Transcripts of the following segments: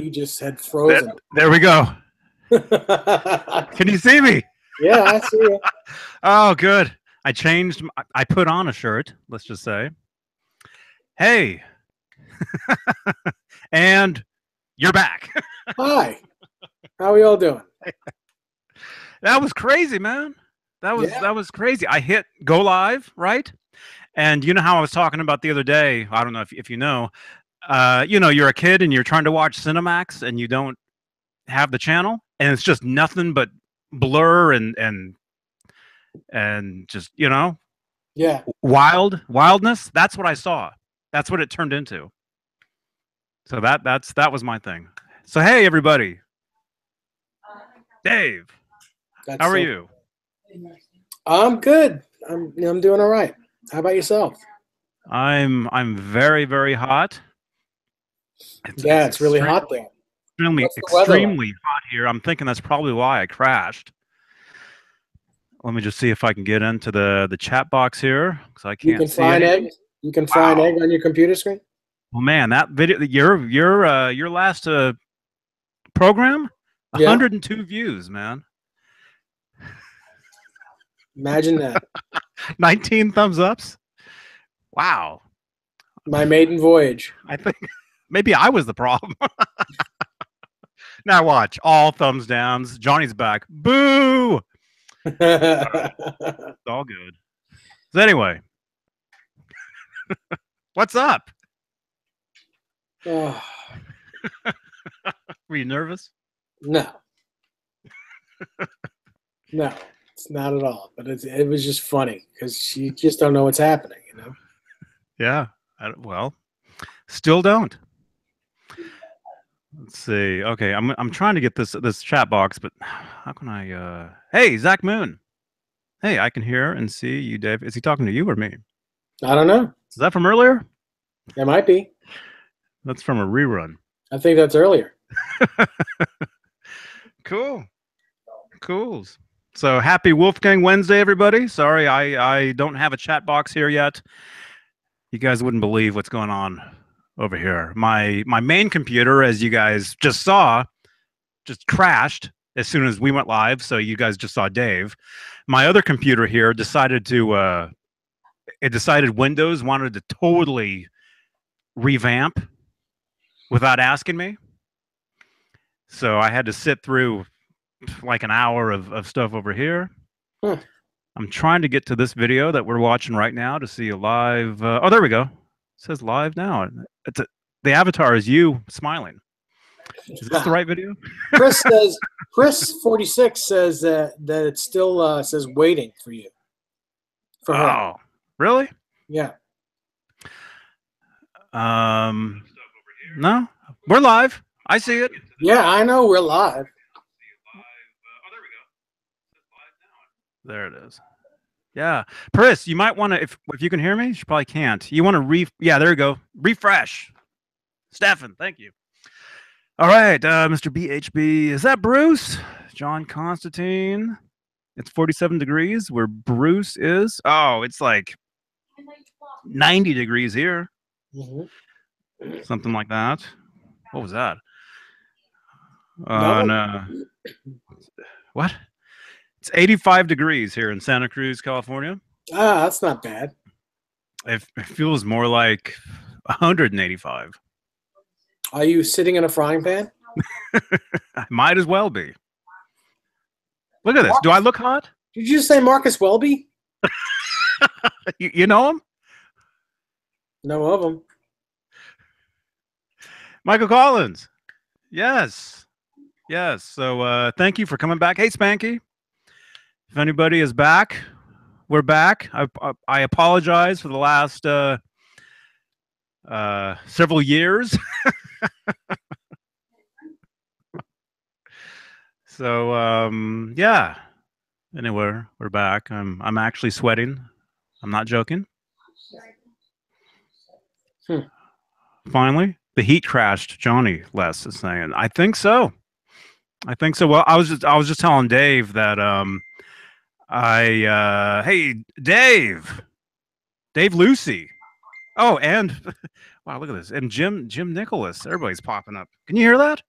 You just had frozen. There we go. Can you see me? Yeah, I see you. Oh, good. I put on a shirt, let's just say. Hey. And you're back. Hi. How are we all doing? That was crazy, man. That was crazy. I hit go live, right? And you know how I was talking about the other day, I don't know if you know, you're a kid and you're trying to watch Cinemax and you don't have the channel and it's just nothing but blur and just, wildness. That's what I saw. That's what it turned into. So that was my thing. So hey everybody. Dave. How are you? I'm good. I'm doing all right. How about yourself? I'm very, very hot. It's really hot there. Extremely hot here. I'm thinking that's probably why I crashed. Let me just see if I can get into the chat box here because I can't. You can fry an egg. You can fry an egg on your computer screen. Well, man, that video, your last program, 102 views, man. Imagine that. 19 thumbs ups. Wow. My maiden voyage. I think maybe I was the problem. Now watch. All thumbs downs. Johnny's back. Boo! It's all good. So anyway. What's up? Oh. Were you nervous? No. No. It's not at all, but it was just funny because you just don't know what's happening, Yeah. Well, still don't. Let's see. Okay, I'm trying to get this chat box, but how can I? Hey, Zach Moon. Hey, I can hear and see you, Dave. Is he talking to you or me? I don't know. Is that from earlier? It might be. That's from a rerun. I think that's earlier. Cool. So happy Wolfgang Wednesday, everybody. Sorry, I don't have a chat box here yet. You guys wouldn't believe what's going on over here. My main computer, as you guys just saw, just crashed as soon as we went live. So you guys just saw Dave. My other computer here decided Windows wanted to totally revamp without asking me. So I had to sit through like an hour of stuff over here. I'm trying to get to this video that we're watching right now to see a live. Oh, there we go. It says live now. The avatar is you smiling. Is this the right video? Chris 46 says that it still says waiting for you. For her. Oh, really? Yeah. No, we're live. I see it. Yeah, I know we're live. There it is. Yeah. Pris, you might want to, if you can hear me, you probably can't. You want to yeah, there you go. Refresh. Stefan, thank you. All right, Mr. BHB. Is that Bruce? John Constantine. It's 47 degrees where Bruce is. Oh, it's like 90 degrees here. Something like that. What was that? No. What? It's 85 degrees here in Santa Cruz, California. Ah, that's not bad. It feels more like 185. Are you sitting in a frying pan? I might as well be. Look at this. Do I look hot? Did you say Marcus Welby? You know him? Know of him. Michael Collins. Yes. So thank you for coming back. Hey, Spanky. If anybody is back, we're back. I apologize for the last several years. So yeah. Anyway, we're back. I'm actually sweating. I'm not joking. Finally, the heat crashed. Johnny Les is saying. I think so. Well, I was just telling Dave that hey Dave Lucy. Oh, and wow, look at this. And Jim Nicholas. Everybody's popping up. Can you hear that?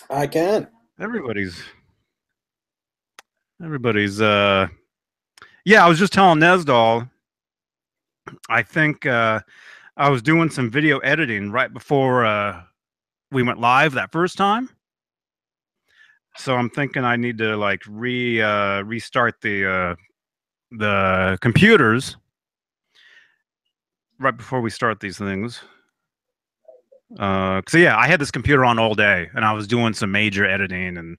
I can. Everybody's. Yeah, I was just telling Nesdal. I think I was doing some video editing right before we went live that first time. So I'm thinking I need to like restart the computers right before we start these things. So yeah, I had this computer on all day, and I was doing some major editing and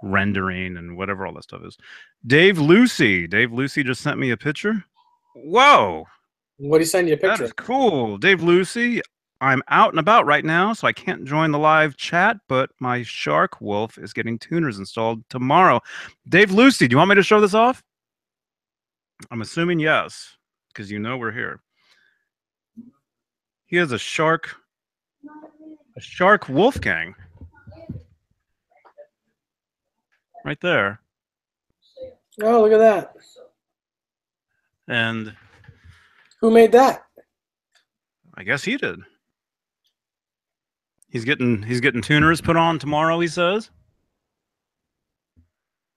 rendering and whatever all that stuff is. Dave Lucy just sent me a picture. Whoa, What did he send you a that picture is cool. Dave Lucy, I'm out and about right now, so I can't join the live chat, but my Shark Wolf is getting tuners installed tomorrow. Dave Lucy, do you want me to show this off? I'm assuming yes, because you know we're here. He has a Shark Wolfgang. Right there. Oh, look at that. And who made that? I guess he did. He's getting tuners put on tomorrow, he says.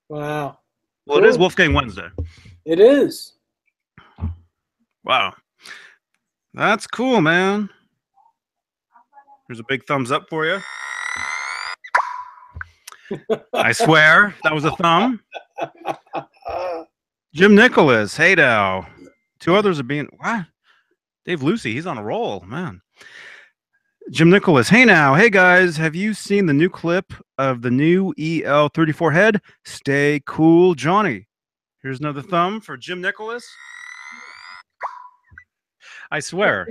Wow. Well, cool. It is Wolfgang Wednesday. It is. Wow. That's cool, man. Here's a big thumbs up for you. I swear that was a thumb. Jim Nicholas, hey now. 2 others are being what? Dave Lucy, he's on a roll, man. Jim Nicholas, hey now, hey guys, have you seen the new clip of the new EL34 head? Stay cool, Johnny. Here's another thumb for Jim Nicholas. I swear.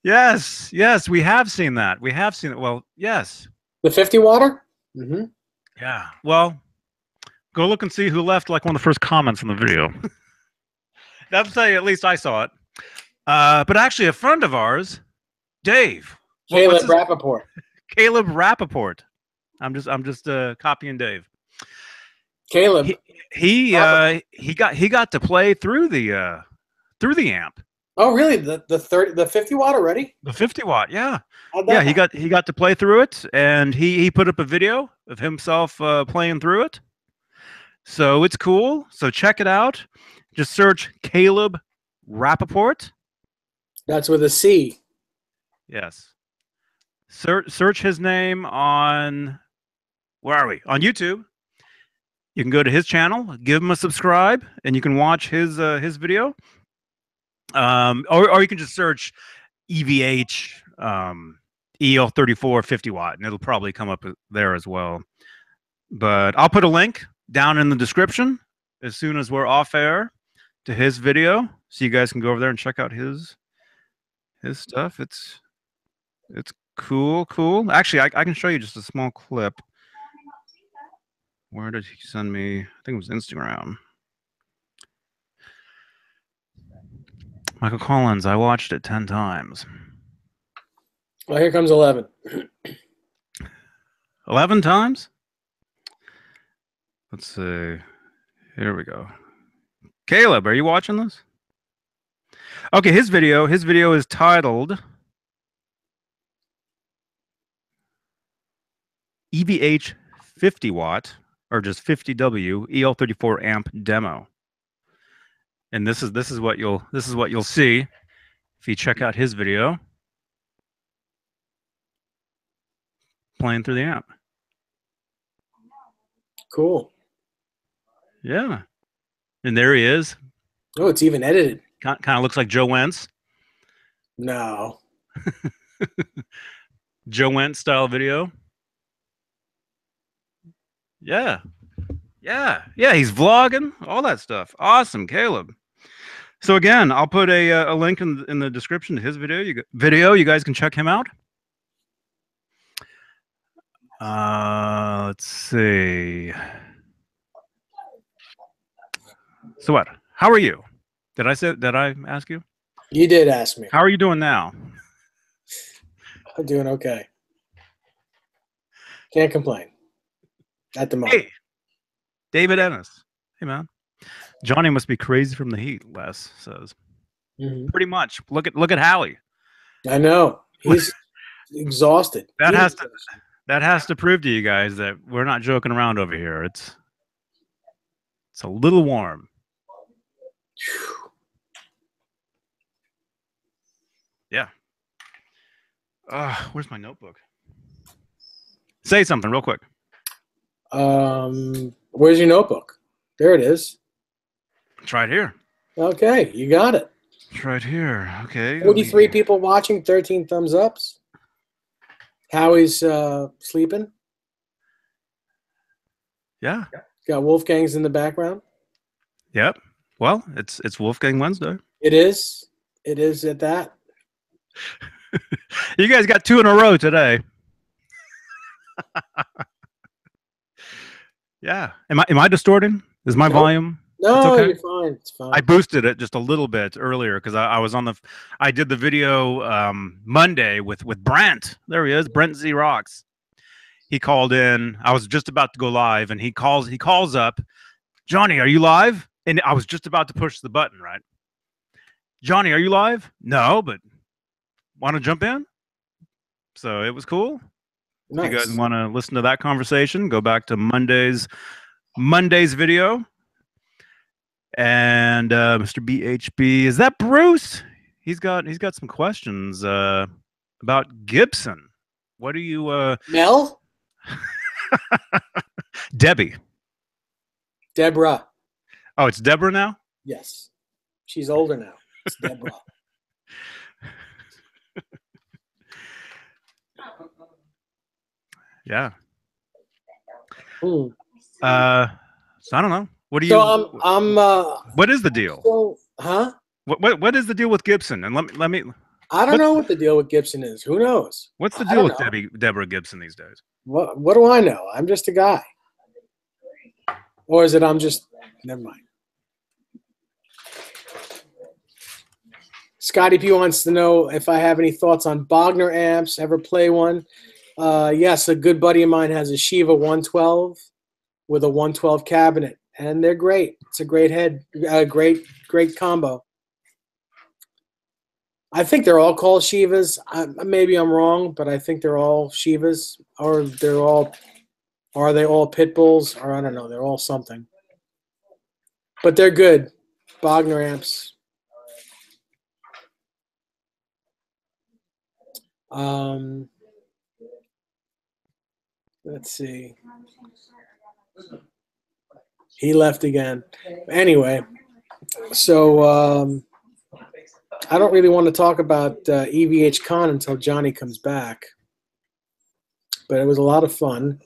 Yes, we have seen that. We have seen it. Well, yes. The 50 water? Mm-hmm. Yeah. Well, go look and see who left like one of the first comments in the video. That'll tell you, at least I saw it. But actually, a friend of ours, Dave. Caleb Rappaport. Caleb Rappaport. I'm just copying Dave. Caleb. He got to play through the amp. Oh, really? The 50 watt already? The 50 watt, yeah. Yeah, he got to play through it, and he put up a video of himself playing through it. So it's cool. So check it out. Just search Caleb Rappaport. That's with a C. Yes. Search his name on, where are we? On YouTube. You can go to his channel, give him a subscribe, and you can watch his video. Or you can just search EVH EL34 50 watt, and it'll probably come up there as well. But I'll put a link down in the description as soon as we're off air to his video, so you guys can go over there and check out his stuff. It's cool. Actually, I can show you just a small clip. Where did he send me? I think it was Instagram. Michael Collins, I watched it 10 times. Well, here comes 11. 11 times? Let's see. Here we go. Caleb, are you watching this? Okay, his video is titled EVH 50 watt or just 50W EL34 amp demo. And this is what you'll see if you check out his video playing through the amp. Cool. Yeah. And there he is. Oh, it's even edited. Kind of looks like Joe Wentz. No. Joe Wentz style video. Yeah. He's vlogging, all that stuff. Awesome, Caleb. So again, I'll put a link in the description to his video. You guys can check him out. Let's see. So what? How are you? Did I ask you? You did ask me. How are you doing now? I'm doing okay. Can't complain. At the moment. Hey, David Ennis. Hey, man. Johnny must be crazy from the heat, Les says. Mm-hmm. Pretty much. Look at Hallie. I know. He's exhausted. That has to prove to you guys that we're not joking around over here. It's a little warm. Yeah. Where's my notebook? Say something real quick. Where's your notebook? There it is. It's right here. Okay, you got it. It's right here. Okay. 43 people watching, 13 thumbs ups. Howie's sleeping. Yeah. Got Wolfgang's in the background. Yep. Well, it's Wolfgang Wednesday. It is. It is at that. You guys got 2 in a row today. Yeah. Am I distorting? Is my volume? No, okay? You're fine. It's fine. I boosted it just a little bit earlier because I was on I did the video Monday with Brent. There he is, Brent Z Rocks. He called in. I was just about to go live, and he calls up, Johnny, are you live? And I was just about to push the button, right? Johnny, are you live? No, but want to jump in? So it was cool. Nice. If you guys want to listen to that conversation, go back to Monday's video. And Mr. BHB, is that Bruce? He's got some questions about Gibson. What do you Mel? Debbie. Deborah. Oh, it's Deborah now? Yes. She's older now. It's Deborah. Yeah. Hmm. So I don't know. What do you? So I'm. What is the deal? So, huh? What is the deal with Gibson? And let me. I don't know what the deal with Gibson is. Who knows? What's the deal with Deborah Gibson these days? What do I know? I'm just a guy. Or is it I'm just? Never mind. Scotty P wants to know if I have any thoughts on Bogner amps. Ever play one? Yes, a good buddy of mine has a Shiva 112 with a 112 cabinet, and they're great. It's a great head, great combo. I think they're all called Shivas. Maybe I'm wrong, but I think they're all Shivas, or are they all pit bulls, or I don't know. They're all something, but they're good. Bogner amps. Let's see. He left again. Anyway, so I don't really want to talk about EVHCon until Johnny comes back, but it was a lot of fun.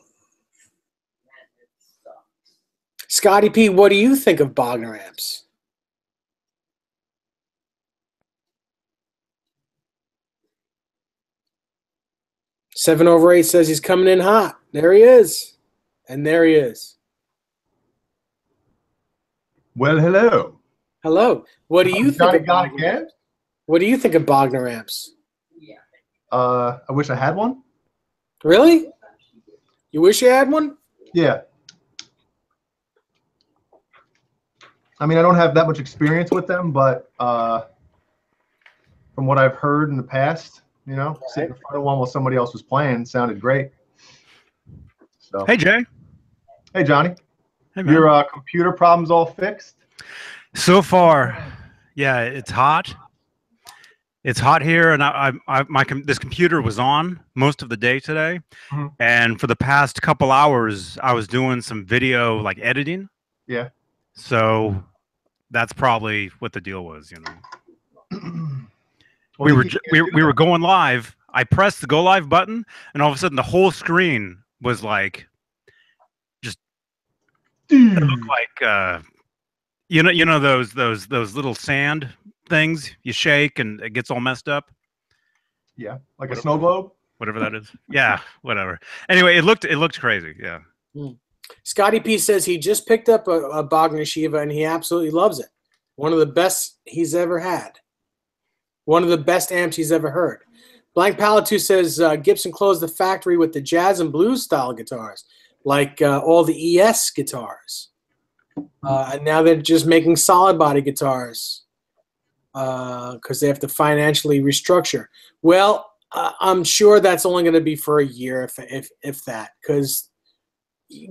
Scotty P, what do you think of Bogner amps? Seven over 8 says he's coming in hot. There he is. And there he is. Well, hello. Hello. What do you think of Bogner amps? What do you think of Bogner amps? I wish I had one. Really? You wish you had one? Yeah. I mean, I don't have that much experience with them, but from what I've heard in the past, you know, sitting in front of one while somebody else was playing sounded great. So, hey, Jay. Hey, Johnny. Hey, man. Your computer problem's all fixed? So far, yeah, it's hot. It's hot here, and this computer was on most of the day today, and for the past couple hours, I was doing some video like editing. Yeah. So that's probably what the deal was, you know. Well, we were going live. I pressed the go live button, and all of a sudden, the whole screen was like, just it looked like you know those little sand things you shake and it gets all messed up. Yeah, like a snow globe. Whatever that is. Yeah, whatever. Anyway, it looked crazy. Yeah. Scotty P says he just picked up a Bogner Shiva and he absolutely loves it. One of the best he's ever had. One of the best amps he's ever heard. Blank Palatu says Gibson closed the factory with the jazz and blues style guitars, like all the ES guitars. And now they're just making solid body guitars because they have to financially restructure. Well, I'm sure that's only going to be for a year, if that, because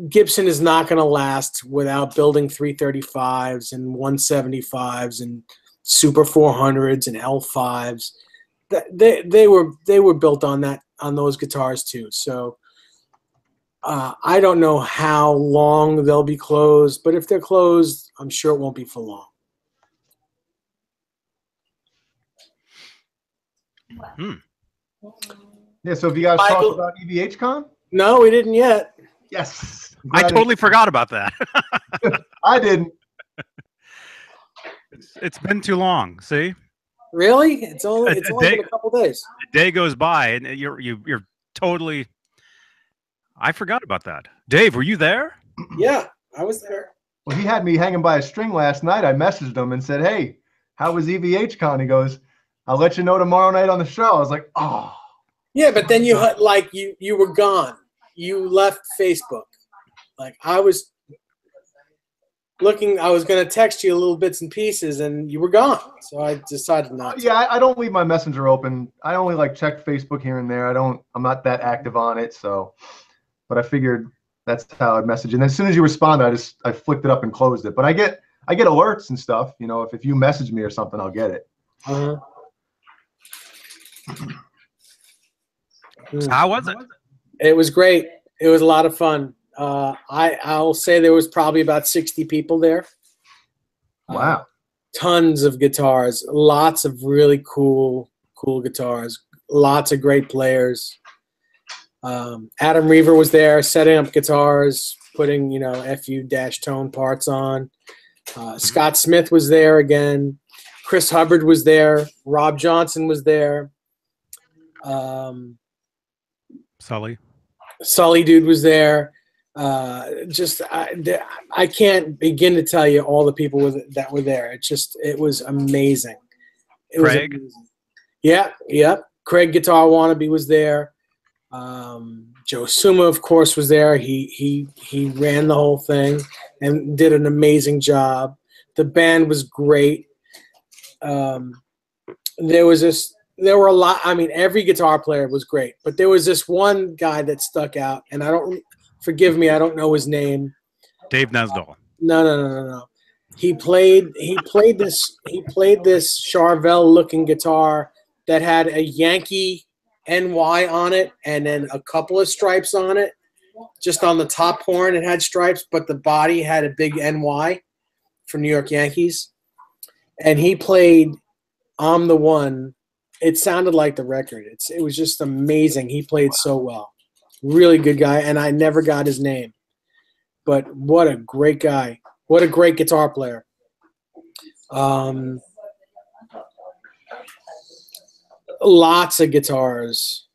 Gibson is not going to last without building 335s and 175s and Super 400s and L5s. They were built on those guitars too. So I don't know how long they'll be closed, but if they're closed, I'm sure it won't be for long. Yeah. So have you guys talked about EVHCon? No, we didn't yet. Yes. I totally forgot about that. I didn't. It's been too long. See? Really? It's only been a couple days. A day goes by, and you're totally. I forgot about that. Dave, were you there? Yeah, I was there. Well, he had me hanging by a string last night. I messaged him and said, "Hey, how was EVHCon?" He goes, "I'll let you know tomorrow night on the show." I was like, "Oh." Yeah, but then you were gone. You left Facebook. Like I was looking, I was going to text you a little bits and pieces, and you were gone. So I decided not to. Yeah, I don't leave my messenger open. I only check Facebook here and there. I'm not that active on it. So, but I figured that's how I'd message. And then as soon as you responded, I flicked it up and closed it. But I get alerts and stuff. You know, if you message me or something, I'll get it. Uh-huh. How was it? It was great. It was a lot of fun. I'll say there was probably about 60 people there. Wow. Tons of guitars, lots of really cool guitars, lots of great players. Adam Reaver was there setting up guitars, putting, FU-tone parts on. Scott Smith was there again. Chris Hubbard was there. Rob Johnson was there. Sully dude was there. I can't begin to tell you all the people that were there. It was amazing. Craig? Yeah. Craig Guitar Wannabe was there. Joe Suma, of course, was there. He ran the whole thing and did an amazing job. The band was great. There were a lot. I mean, every guitar player was great, but there was this one guy that stuck out, and forgive me, I don't know his name. Dave Nesdall. No. He played this Charvel looking guitar that had a Yankee NY on it and then a couple of stripes on it. Just on the top horn it had stripes, but the body had a big NY for New York Yankees. And he played I'm the One. It sounded like the record. It was just amazing. He played so well. Really good guy, and I never got his name. But what a great guy. What a great guitar player. Lots of guitars.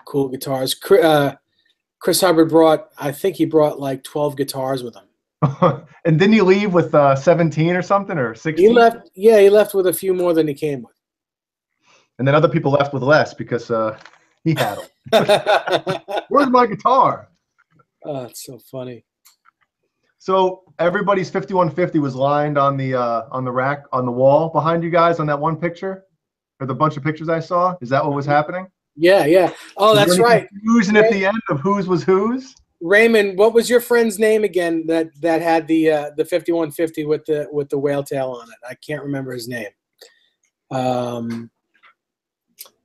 Cool guitars. Chris Hubbard brought like 12 guitars with him. And didn't he leave with 17 or something, or 16? He left with a few more than he came with. And then other people left with less because he had them. Where's my guitar? Oh, it's so funny. So everybody's 5150 was lined on the rack on the wall behind you guys on that one picture, or the bunch of pictures I saw. Is that what was happening? Yeah. Oh, that's right. Confusion at the end of whose was whose. Raymond, what was your friend's name again? That had the 5150 with the whale tail on it. I can't remember his name.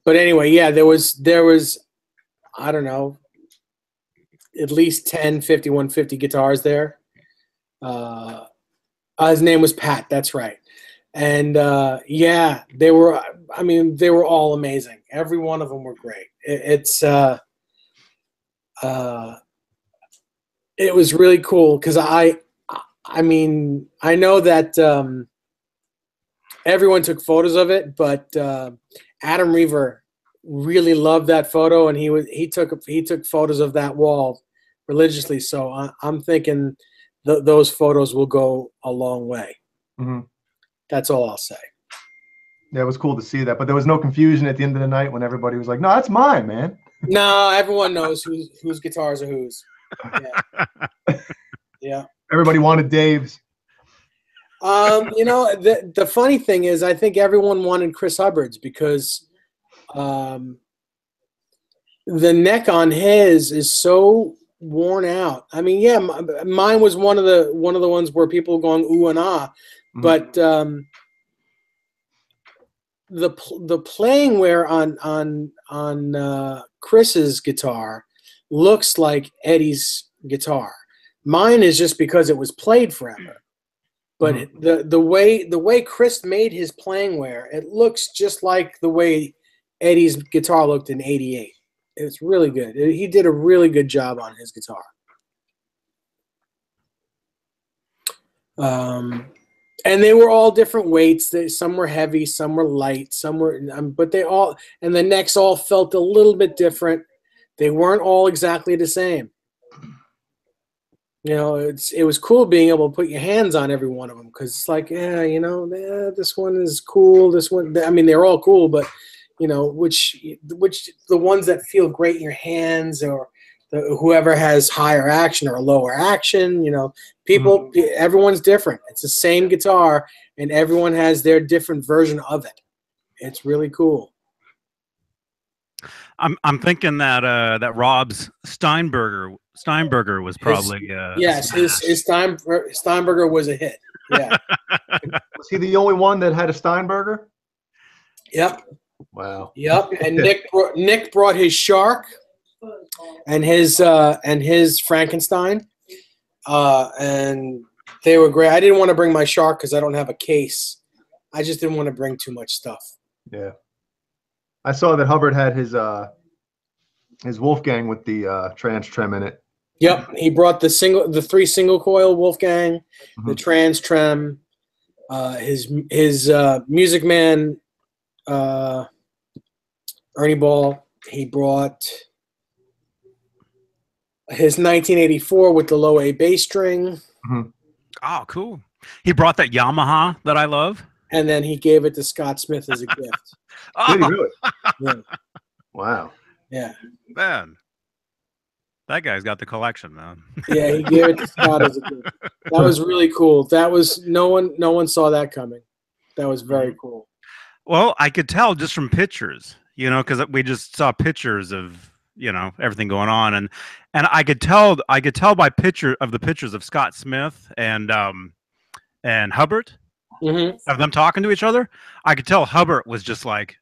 But anyway, yeah, there was I don't know, at least 10 5150 guitars there. His name was Pat. That's right. And yeah, they were all amazing. Every one of them were great. It was really cool because I know that everyone took photos of it, but Adam Reaver really loved that photo, and he took photos of that wall religiously. So I'm thinking those photos will go a long way. Mm-hmm. That's all I'll say. Yeah, it was cool to see that, but there was no confusion at the end of the night when everybody was like, "No, that's mine, man." No, everyone knows whose guitars are whose. Yeah. Yeah. Everybody wanted Dave's. The funny thing is, I think everyone wanted Chris Hubbard's because The neck on his is so worn out. I mean, yeah, mine was one of the ones where people were going ooh and ah, but the playing wear on Chris's guitar looks like Eddie's guitar. Mine is just because it was played forever. But the way Chris made his playing wear, it looks just like the way Eddie's guitar looked in '88. It's really good. He did a really good job on his guitar. And they were all different weights. Some were heavy, some were light, some were, but they all, and the necks all felt a little bit different. They weren't all exactly the same. You know, it was cool being able to put your hands on every one of them, because it's like, yeah, you know, this one is cool. This one, I mean, they're all cool, but you know, which the ones that feel great in your hands, or whoever has higher action or lower action, you know, people, everyone's different. It's the same guitar, and everyone has their different version of it. It's really cool. I'm thinking that that Rob's Steinberger was probably yes, his Steinberger was a hit. Yeah. Was he the only one that had a Steinberger? Yep. Wow. Yep. And Nick brought his Shark and his Frankenstein, and they were great. I didn't want to bring my Shark because I don't have a case. I just didn't want to bring too much stuff. Yeah. I saw that Hubbard had his Wolfgang with the trans trem in it. Yep, he brought the 3 single coil Wolfgang, the trans trem, his Music Man Ernie Ball. He brought his 1984 with the low A bass string. Oh, cool. He brought that Yamaha that I love. And then he gave it to Scott Smith as a gift. Did he really? Yeah. Wow. Yeah. Man, that guy's got the collection, man. Yeah, he gave it to Scott as a gift. That was really cool. That was no one saw that coming. That was very cool. Well, I could tell just from pictures, you know, because we just saw pictures of, you know, everything going on, and I could tell by pictures of Scott Smith and Hubbard, of them talking to each other. I could tell Hubbard was just like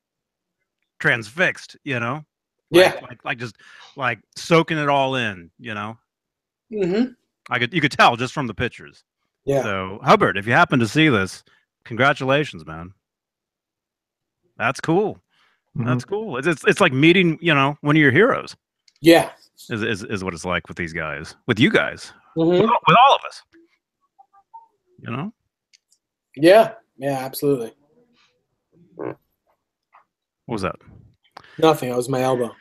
transfixed, you know. Like just like soaking it all in, you know. You could tell just from the pictures. Yeah. So Hubbard, if you happen to see this, congratulations, man. That's cool. That's cool. It's like meeting, you know, one of your heroes. Yeah. Is what it's like with these guys, with you guys, with all of us. You know. Yeah. Yeah. Absolutely. What was that? Nothing. That was my elbow.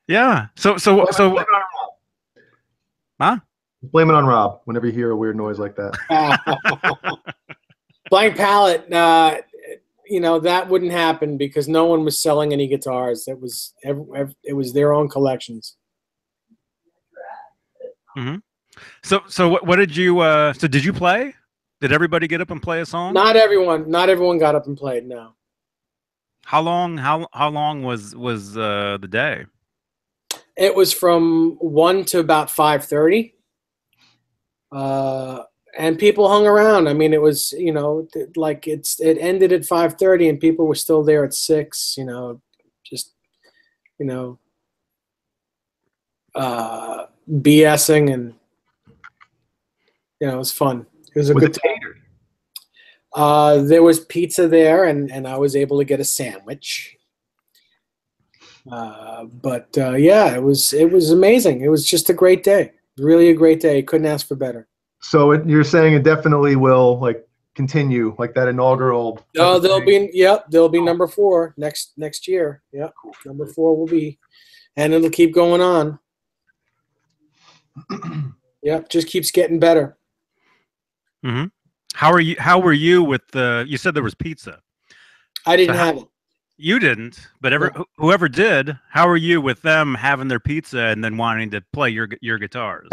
Yeah. So. Huh? Blame it on Rob whenever you hear a weird noise like that. Blank Palette. You know, that wouldn't happen because no one was selling any guitars. It was their own collections. So what did you? So did you play? Did everybody get up and play a song? Not everyone. Not everyone got up and played. No. How long? How long was the day? It was from 1 to about 5:30. And people hung around. I mean, it was, you know, like it ended at 5:30, and people were still there at 6. You know, just, you know, BSing, and you know, it was fun. It was a good time. There was pizza there, and I was able to get a sandwich. But yeah, it was amazing. It was just a great day. Really a great day. Couldn't ask for better. So you're saying it definitely will like continue, like that inaugural. Oh, there'll be number 4 next year. Yep, number 4 will be, and it'll keep going on. Yep, just keeps getting better. How were you with the? You said there was pizza. I didn't have it. You didn't, but whoever did. How are you with them having their pizza and then wanting to play your guitars?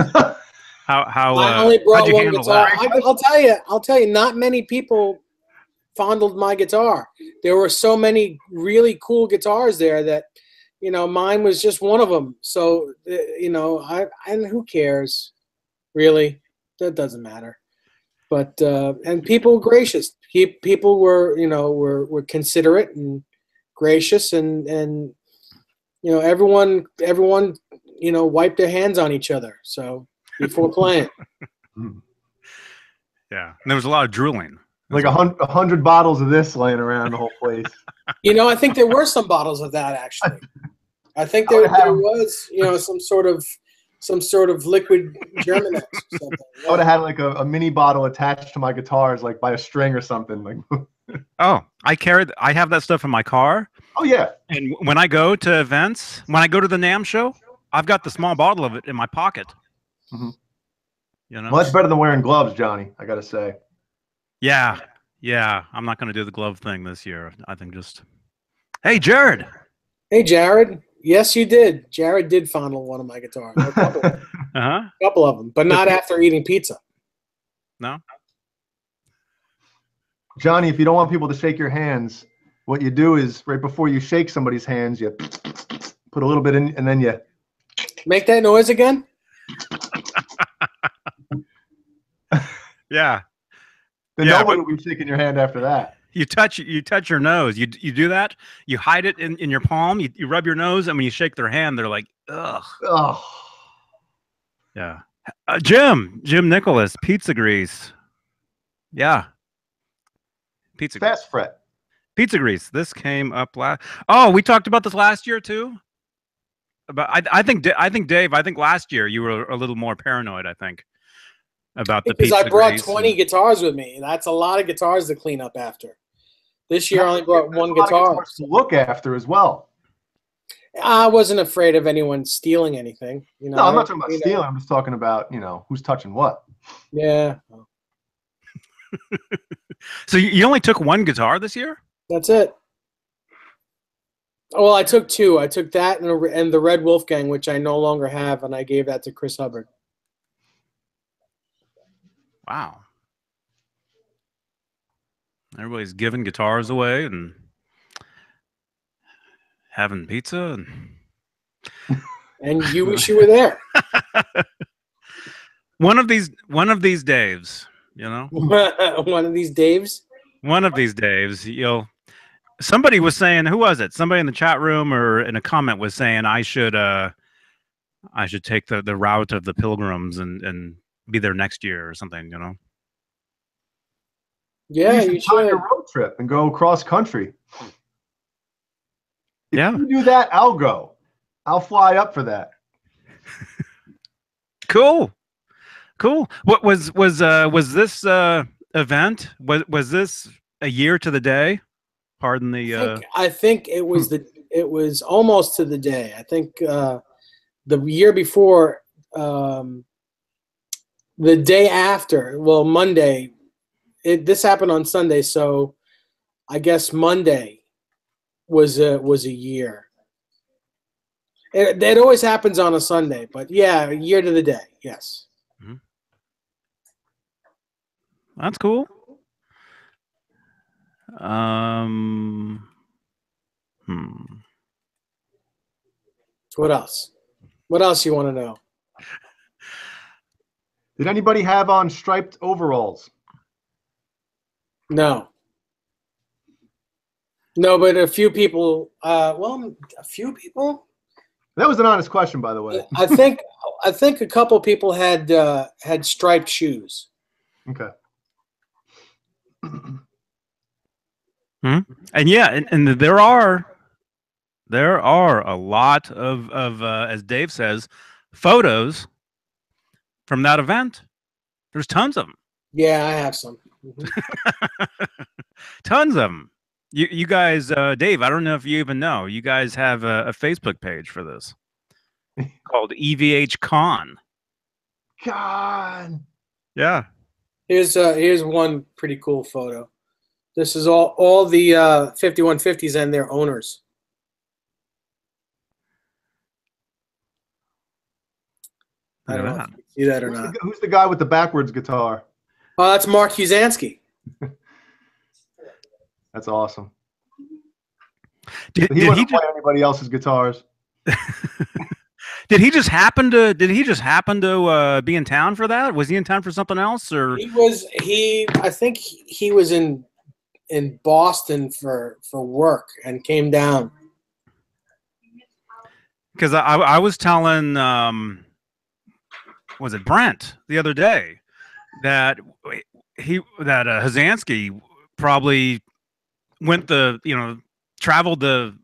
How I only brought how'd you one handle guitar. that? I'll tell you, not many people fondled my guitar. There were so many really cool guitars there that, you know, mine was just one of them. So, you know, and who cares, really? That doesn't matter. But and people were gracious. People were, you know, were considerate and gracious, and you know, everyone, you know, wiped their hands on each other. So before playing. Yeah, and there was a lot of drooling. Like 100 bottles of this laying around the whole place. You know, I think there were some bottles of that, actually. I think there was, you know, some sort of liquid German X or something. Yeah. I would have had like a mini bottle attached to my guitars, like by a string or something. Like, Oh, I have that stuff in my car. oh yeah. And when I go to events, when I go to the NAMM show, I've got the small bottle of it in my pocket. Mm-hmm. You know? Well, that's better than wearing gloves, Johnny, I gotta say. Yeah. Yeah. I'm not going to do the glove thing this year. I think just, hey, Jared. Hey, Jared. Yes, you did. Jared did fondle one of my guitars. A couple, Uh-huh. couple of them, but not after eating pizza. No? Johnny, if you don't want people to shake your hands, what you do is right before you shake somebody's hands, you put a little bit in, and then you make that noise again. Yeah. Then nobody will be shaking your hand after that. You touch your nose. You do that. You hide it in your palm. You rub your nose, and when you shake their hand, they're like, ugh. Oh. Yeah. Jim Nicholas, pizza grease. Yeah. Pizza grease. Fast fret. Pizza grease. This came up last. Oh, we talked about this last year too. About I think Dave. I think last year you were a little more paranoid. I think about the pizza because I brought grease 20 guitars with me. That's a lot of guitars to clean up after. This year I only brought one guitar to look after as well. I wasn't afraid of anyone stealing anything. You know, no, I'm not talking about stealing. I'm just talking about, you know, who's touching what. Yeah. So you only took one guitar this year? That's it. Well, I took two. I took that and the Red Wolfgang, which I no longer have, and I gave that to Chris Hubbard. Wow. Everybody's giving guitars away and having pizza and you wish you were there. One of these Daves, you know. One of these Daves. One of these Daves, somebody was saying, who was it? Somebody in the chat room or in a comment was saying I should take the route of the Pilgrims and be there next year or something, you know. Yeah, you should plan a road trip and go cross country. If you do that, I'll go. I'll fly up for that. Cool. What was this event? Was this a year to the day? Pardon the. I think it was it was almost to the day. I think the year before, the day after. Well, Monday. This happened on Sunday, so I guess Monday was a year. It always happens on a Sunday, but yeah, a year to the day. Yes. Mm-hmm. That's cool. What else? What else you want to know? Did anybody have on striped overalls? No. No, but a few people. Well, a few people. That was an honest question, by the way. I think a couple people had striped shoes. Okay. And yeah, and there are a lot of as Dave says, photos from that event. There's tons of them. Yeah, I have some. Tons of them. You guys, Dave, I don't know if you even know, you guys have a Facebook page for this called EVHGEAR. God. Yeah. Here's one pretty cool photo. This is all the 5150s and their owners. I don't know if you see that or not. Who's the guy with the backwards guitar? Oh, that's Mark Huzansky. That's awesome. Did He he wasn't just, playing anybody else's guitars. did he just happen to be in town for that? Was he in town for something else, or I think he was in Boston for work and came down. because I was telling was it Brent the other day that Hazansky probably went traveled the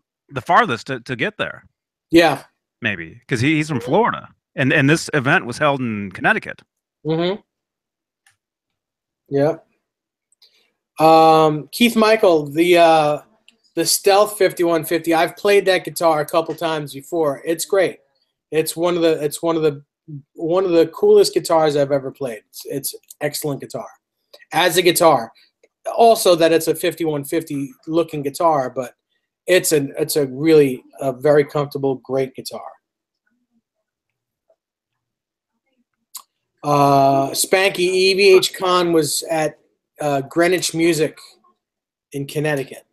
farthest to get there, Yeah. maybe because he's from Florida, and this event was held in Connecticut. Mm-hmm. Yeah. Keith Michael, the Stealth 5150. I've played that guitar a couple times before. It's great. It's one of the coolest guitars I've ever played. It's excellent guitar. As a guitar, also that it's a 5150 looking guitar, but it's a really very comfortable, great guitar. Spanky EVHGEAR was at Greenwich Music in Connecticut.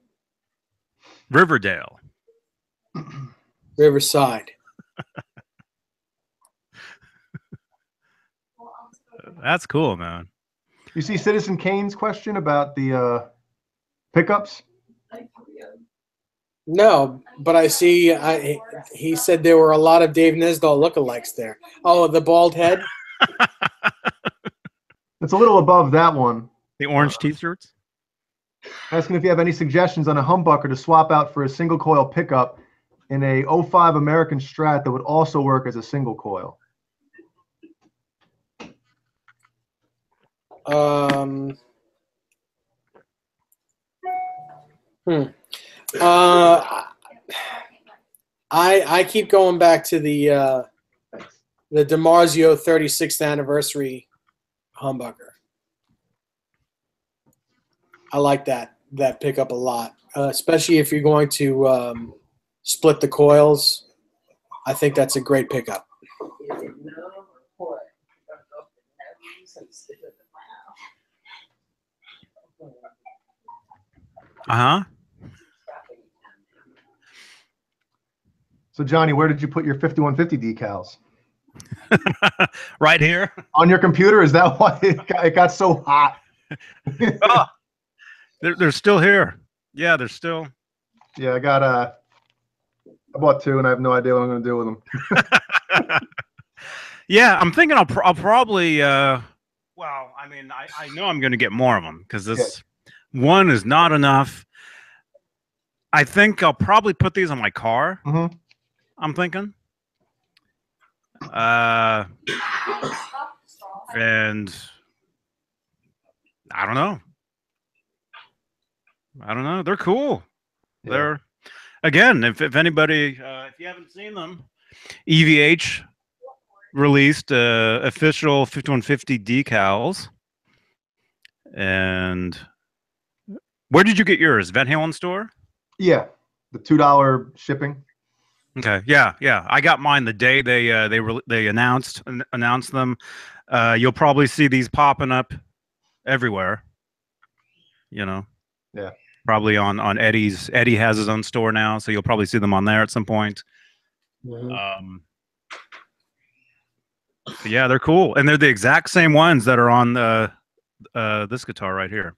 Riverdale. Riverside. That's cool, man. You see Citizen Kane's question about the pickups? No, but I see he said there were a lot of Dave Nesdahl lookalikes there. Oh, the bald head? It's a little above that one. The orange t-shirts? Asking if you have any suggestions on a humbucker to swap out for a single coil pickup in a 05 American Strat that would also work as a single coil. I keep going back to the DiMarzio 36th anniversary humbucker. I like that pickup a lot, especially if you're going to split the coils. I think that's a great pickup. Uh-huh. So Johnny, where did you put your 5150 decals? Right here. On your computer? Is that why it got so hot? Oh, they're still here. Yeah, they're still. Yeah, I bought two, and I have no idea what I'm going to do with them. Yeah, I'm thinking I'll probably. Well, I mean, I know I'm going to get more of them because this one is not enough. I think I'll probably put these on my car. Mm-hmm. I'm thinking. And I don't know. They're cool. Yeah. They're, again, if anybody, if you haven't seen them, EVH released official 5150 decals. And where did you get yours? Van Halen store? Yeah, the $2 shipping. Okay, yeah. I got mine the day they announced them. You'll probably see these popping up everywhere. You know. Yeah. Probably on Eddie's. Eddie has his own store now, so you'll probably see them on there at some point. Mm-hmm. Yeah, they're cool, and they're the exact same ones that are on this guitar right here.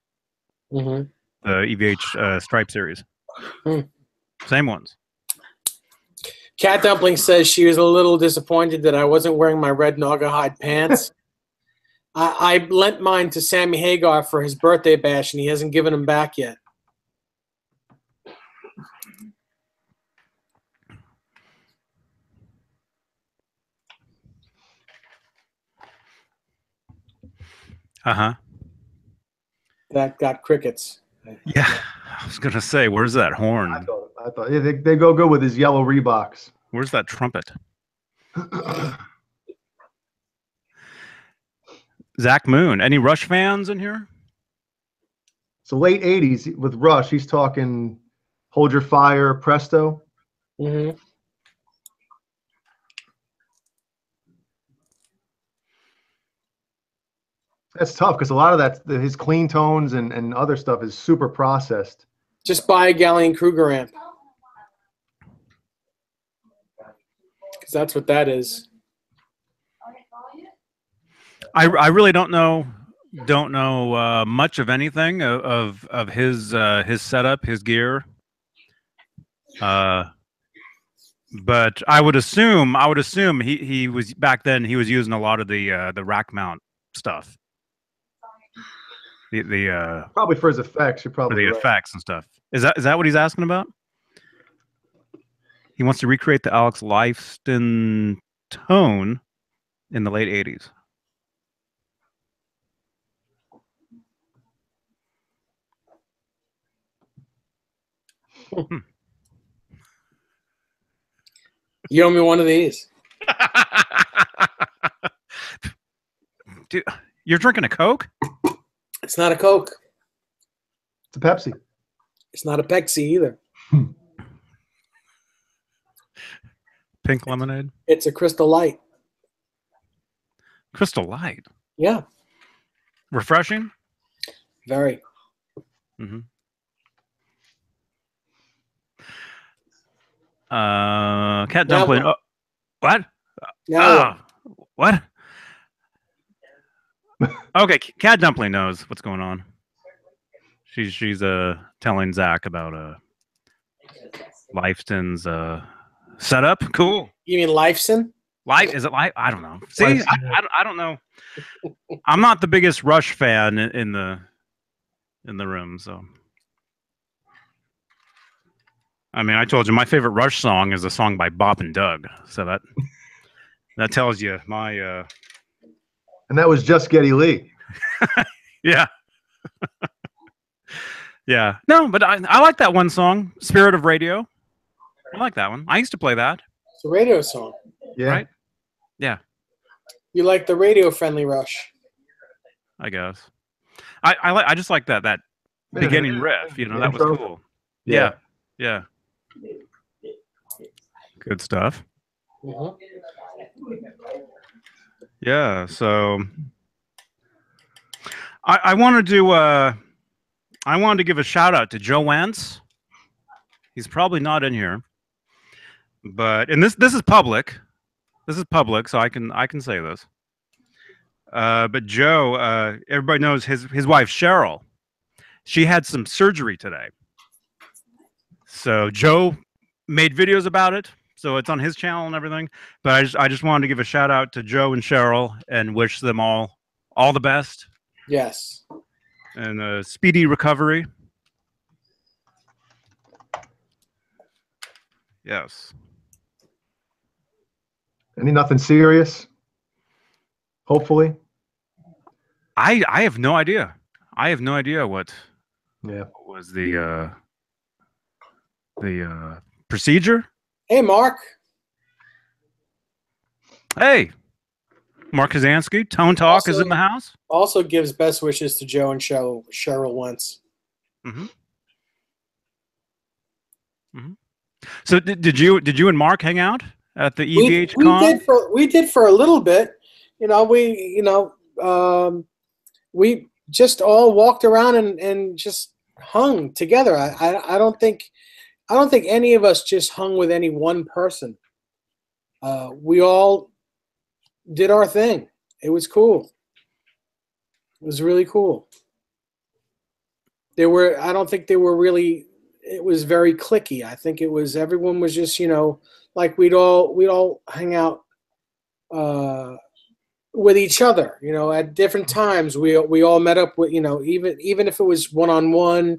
Mm-hmm. The EVH Stripe series. Same ones. Cat Dumpling says she was a little disappointed that I wasn't wearing my red Naugahyde pants. I lent mine to Sammy Hagar for his birthday bash, and he hasn't given them back yet. Uh-huh. That got crickets. Yeah, I was gonna say, where's that horn? I thought yeah, they go good with his yellow Reeboks. Where's that trumpet? Zach Moon. Any Rush fans in here? So late 80s with Rush, he's talking Hold Your Fire, Presto. Mm-hmm. That's tough because a lot of that, his clean tones and other stuff is super processed. Just buy a Gallion Kruger amp. Because that's what that is. I really don't know much of anything of his setup, his gear. But I would assume he was back then he was using a lot of the rack mount stuff. The Probably for his effects. You're for probably the right. effects and stuff. Is that what he's asking about? He wants to recreate the Alex Lifeson tone in the late 80s. You owe me one of these. Dude, you're drinking a Coke? It's not a Coke. It's a Pepsi. It's not a Pepsi either. Pink lemonade? It's a Crystal Light. Crystal Light? Yeah. Refreshing? Very. Mm-hmm. Cat dumpling. Oh, what? What? Okay, Cat dumpling knows what's going on. She's telling Zach about Lifeston's setup. Cool. You mean Lifeson? Is it Life? I don't know. See, I don't know. I'm not the biggest Rush fan in the room, so. I mean, I told you my favorite Rush song is a song by Bob and Doug, so that tells you my. And that was just Geddy Lee. Yeah. Yeah. No, but I like that one song, Spirit of Radio. I like that one. I used to play that. It's a radio song. Yeah. Right? Yeah. You like the radio-friendly Rush. I guess. I just like that beginning riff, you know, that was cool. Yeah. Yeah. Good stuff. Mm-hmm. Yeah, so I wanted to give a shout out to Joe Wentz. He's probably not in here, but and this is public. This is public, so I can say this. But Joe, everybody knows his wife Cheryl. She had some surgery today, so Joe made videos about it. So it's on his channel and everything. But I just wanted to give a shout out to Joe and Cheryl and wish them all the best. Yes. And a speedy recovery. Yes. Nothing serious? Hopefully. I have no idea. I have no idea what was the procedure. Hey, Mark. Hey, Mark Kazansky, Tone Talk is in the house. Also gives best wishes to Joe and Cheryl Wentz. Mm-hmm. Mm-hmm. So did you and Mark hang out at the EVHGEAR? We did for a little bit. You know, we just all walked around and just hung together. I don't think any of us just hung with any one person. We all did our thing. It was cool. It was really cool. I don't think they were really, it was very cliquey. I think it was, everyone was just, you know, like we'd all hang out with each other, you know, at different times. We all met up with, you know, even if it was one-on-one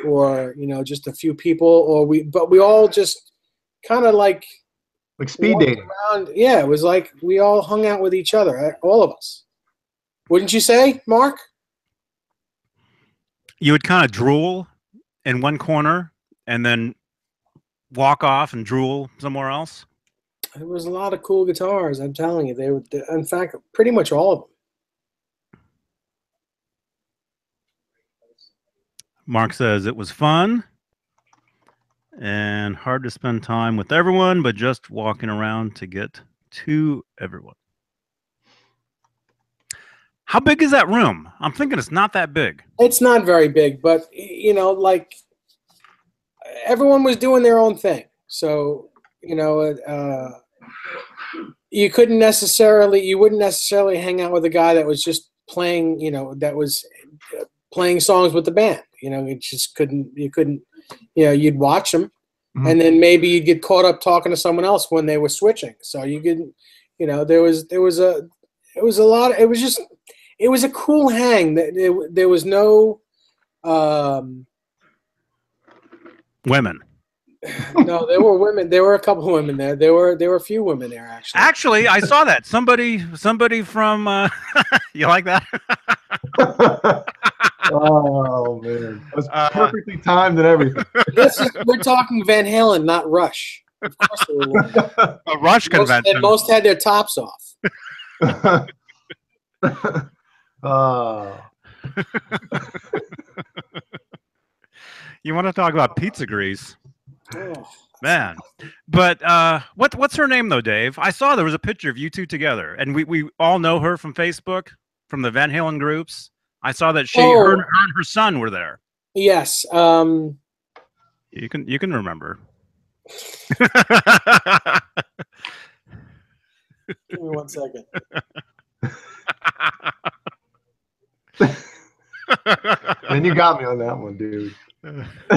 or, you know, just a few people, but we all just kind of like speed dating. Yeah, it was like we all hung out with each other, all of us. Wouldn't you say, Mark? You would kind of drool in one corner and then walk off and drool somewhere else. There was a lot of cool guitars, I'm telling you. They were, in fact, pretty much all of them. Mark says it was fun and hard to spend time with everyone, but just walking around to get to everyone. How big is that room? I'm thinking it's not that big. It's not very big, but, you know, like, everyone was doing their own thing. So, you wouldn't necessarily hang out with a guy that was just playing, playing songs with the band. It just you couldn't, you'd watch them, and then maybe you'd get caught up talking to someone else when they were switching. So you could, it was a cool hang. There was no women. No, there were women. There were a couple of women there. There were a few women there, actually. Actually, I saw that. Somebody from you like that? Oh man, it was perfectly timed and everything. We're talking Van Halen, not Rush. Of course, they were women. A Rush convention. Most had their tops off. Oh. You want to talk about pizza grease? Oh. Man, but what's her name though, Dave? I saw there was a picture of you two together, and we all know her from Facebook, from the Van Halen groups. I saw that her and her son were there. Yes. You can remember. Give me 1 second. And you got me on that one, dude.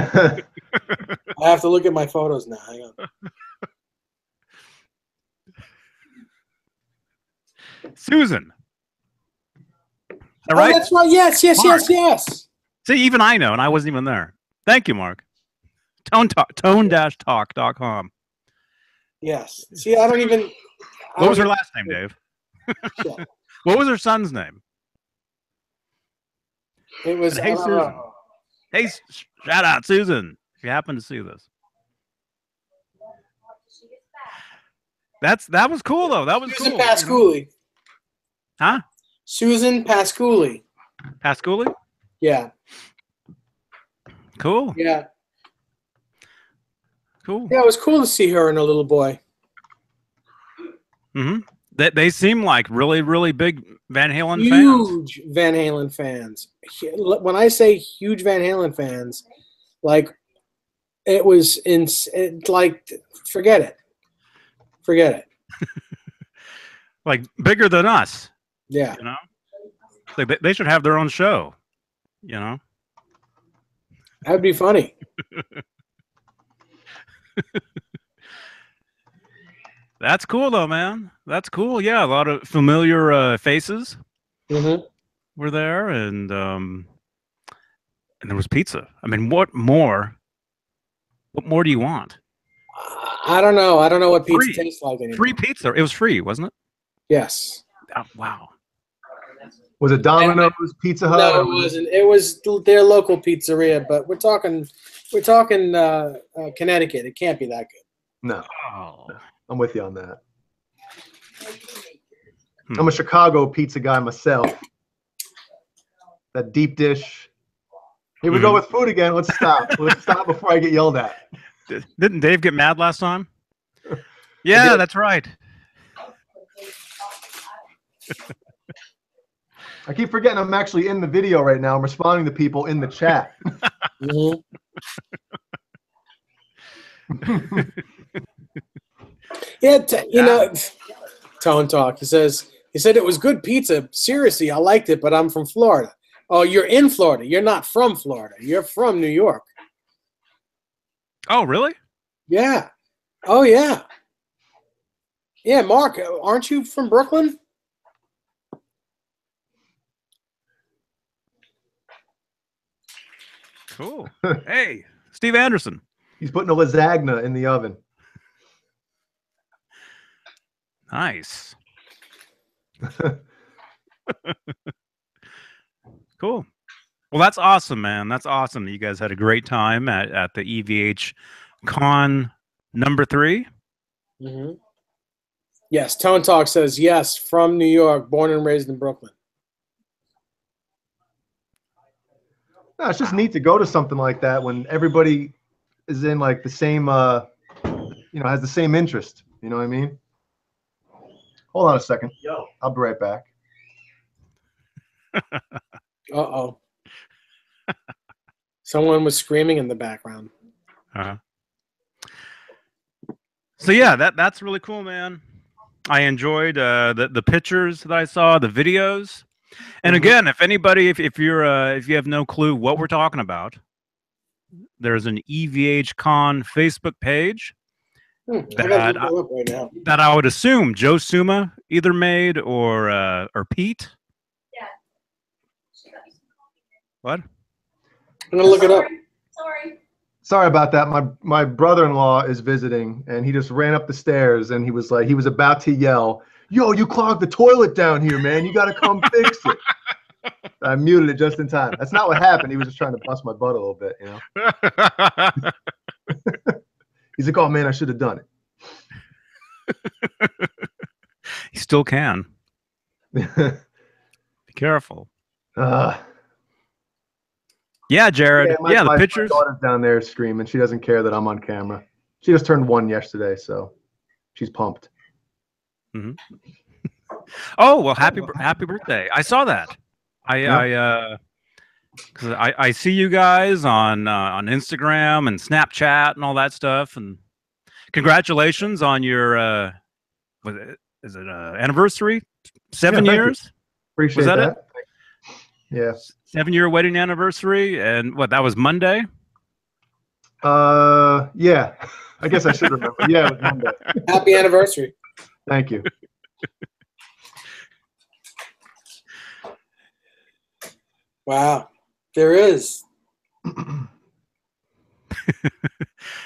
I have to look at my photos now. Hang on. Susan. All right. That's right. Yes. See, even I know, and I wasn't even there. Thank you, Mark. Tone-talk.com. Yes. See, I don't even. What was her last name, Dave? Yeah. What was her son's name? It was. Hey, Susan. Hey, shout out, Susan, if you happen to see this. That was cool, though. That was Susan cool. Pasculi. Huh? Susan Pasculi. Pasculi? Yeah. Cool. Yeah. Cool. Yeah, it was cool to see her and her little boy. Mm-hmm. They seem like really, really big Van Halen fans. Huge Van Halen fans. When I say huge Van Halen fans, like it was like forget it. Like bigger than us. Yeah. Like they should have their own show. That'd be funny. That's cool, though, man. That's cool. Yeah, a lot of familiar faces were there, and there was pizza. I mean, what more? What more do you want? I don't know. I don't know what pizza tastes like anymore. Free pizza. It was free, wasn't it? Yes. Oh, wow. Was it Domino's, Pizza Hut? No, it wasn't. It was their local pizzeria, but we're talking Connecticut. It can't be that good. No. Oh. I'm with you on that. I'm a Chicago pizza guy myself. That deep dish. Here we go with food again. Let's stop. Let's stop before I get yelled at. Didn't Dave get mad last time? Yeah, that's right. I keep forgetting I'm actually in the video right now. I'm responding to people in the chat. Yeah, Tone Talk. He said it was good pizza. Seriously, I liked it, but I'm from Florida. Oh, you're in Florida. You're not from Florida. You're from New York. Oh, really? Yeah. Oh, yeah. Yeah, Mark, aren't you from Brooklyn? Cool. Hey, Steve Anderson. He's putting a lasagna in the oven. Nice. Cool. Well, that's awesome, man. That's awesome that you guys had a great time at the EVH Con #3. Yes, Tone Talk says, yes, from New York, born and raised in Brooklyn. No, it's just neat to go to something like that when everybody is in like the same, has the same interest. You know what I mean? Hold on a second. Yo, I'll be right back. Uh-oh. Someone was screaming in the background. Uh-huh. So yeah, that's really cool, man. I enjoyed the pictures that I saw, the videos, and again, if anybody, if you have no clue what we're talking about, there's an EVHCon Facebook page I gotta look it up right now. that I would assume Joe Suma either made or Pete. Yeah. What? I'm gonna look it up. Sorry about that. My brother-in-law is visiting, and he just ran up the stairs, and he was about to yell, "Yo, you clogged the toilet down here, man. You got to come fix it." I muted it just in time. That's not what happened. He was just trying to bust my butt a little bit, you know. He's like, "Oh man, I should have done it." He still can. Be careful. Yeah, Jared. Yeah, the pictures. My daughter's down there screaming. She doesn't care that I'm on camera. She just turned 1 yesterday, so she's pumped. Mm-hmm. Oh well, happy birthday! I saw that. I see you guys on Instagram and Snapchat and all that stuff. And congratulations on your is it anniversary? 7 years. Appreciate that. It? Yeah. 7-year wedding anniversary, and what, that was Monday? Yeah. I guess I should remember. Yeah, it was Monday. Happy anniversary. Thank you. Wow. There is.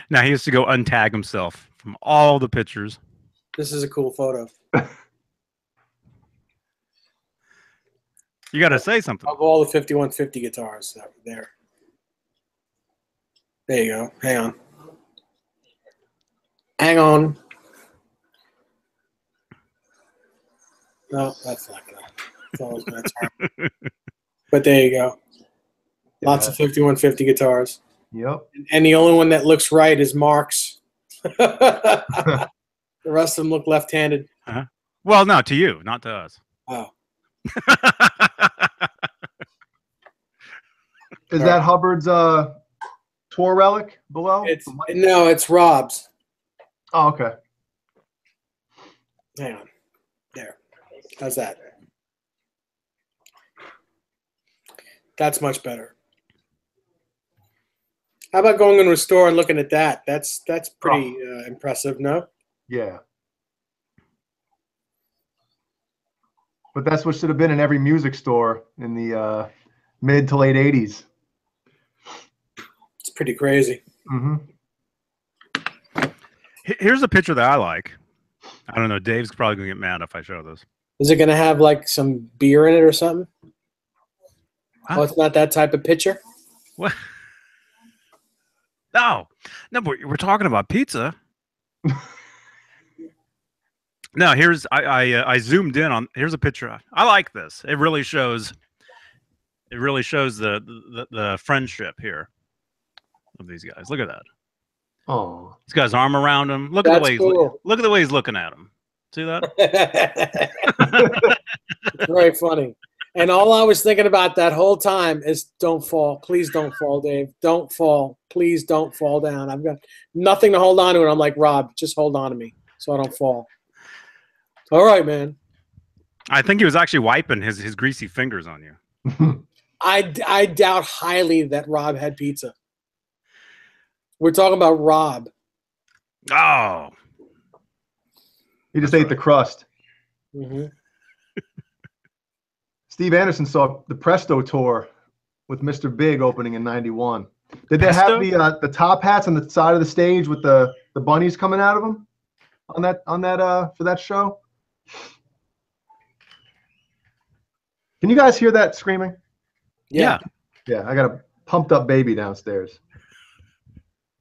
Now he has to go untag himself from all the pictures. This is a cool photo. You got to say something. Of all the 5150 guitars that were there. There you go. Hang on. Hang on. No, that's not gonna. That's always gonna turn. But there you go. Lots of 5150 guitars. Yep. And the only one that looks right is Mark's. The rest of them look left-handed. Uh-huh. Well, no, to you, not to us. Oh. Is that Hubbard's tour relic below? No, it's Rob's. Oh, okay. Hang on. There. How's that? That's much better. How about going into a store and looking at that? That's pretty impressive, no? Yeah. But that's what should have been in every music store in the mid to late 80s. It's pretty crazy. Mm-hmm. Here's a picture that I like. I don't know. Dave's probably going to get mad if I show this. Is it going to have like some beer in it or something? Huh? Oh, it's not that type of picture? What? No, but we're talking about pizza. No, here's I zoomed in on. Here's a picture. I like this. It really shows. It really shows the friendship here of these guys. Look at that. Oh, He's got his arm around him. Look at the way cool. look at the way he's looking at him. See that? It's very funny. And all I was thinking about that whole time is don't fall. Please don't fall, Dave. Don't fall. Please don't fall down. I've got nothing to hold on to. And I'm like, Rob, just hold on to me so I don't fall. All right, man. I think he was actually wiping his greasy fingers on you. I doubt highly that Rob had pizza. We're talking about Rob. Oh. he just ate the crust. Mm-hmm. Steve Anderson saw the Presto tour with Mr. Big opening in '91. Did they Presto? have the top hats on the side of the stage with the bunnies coming out of them on that for that show? Can you guys hear that screaming? Yeah. Yeah, I got a pumped up baby downstairs.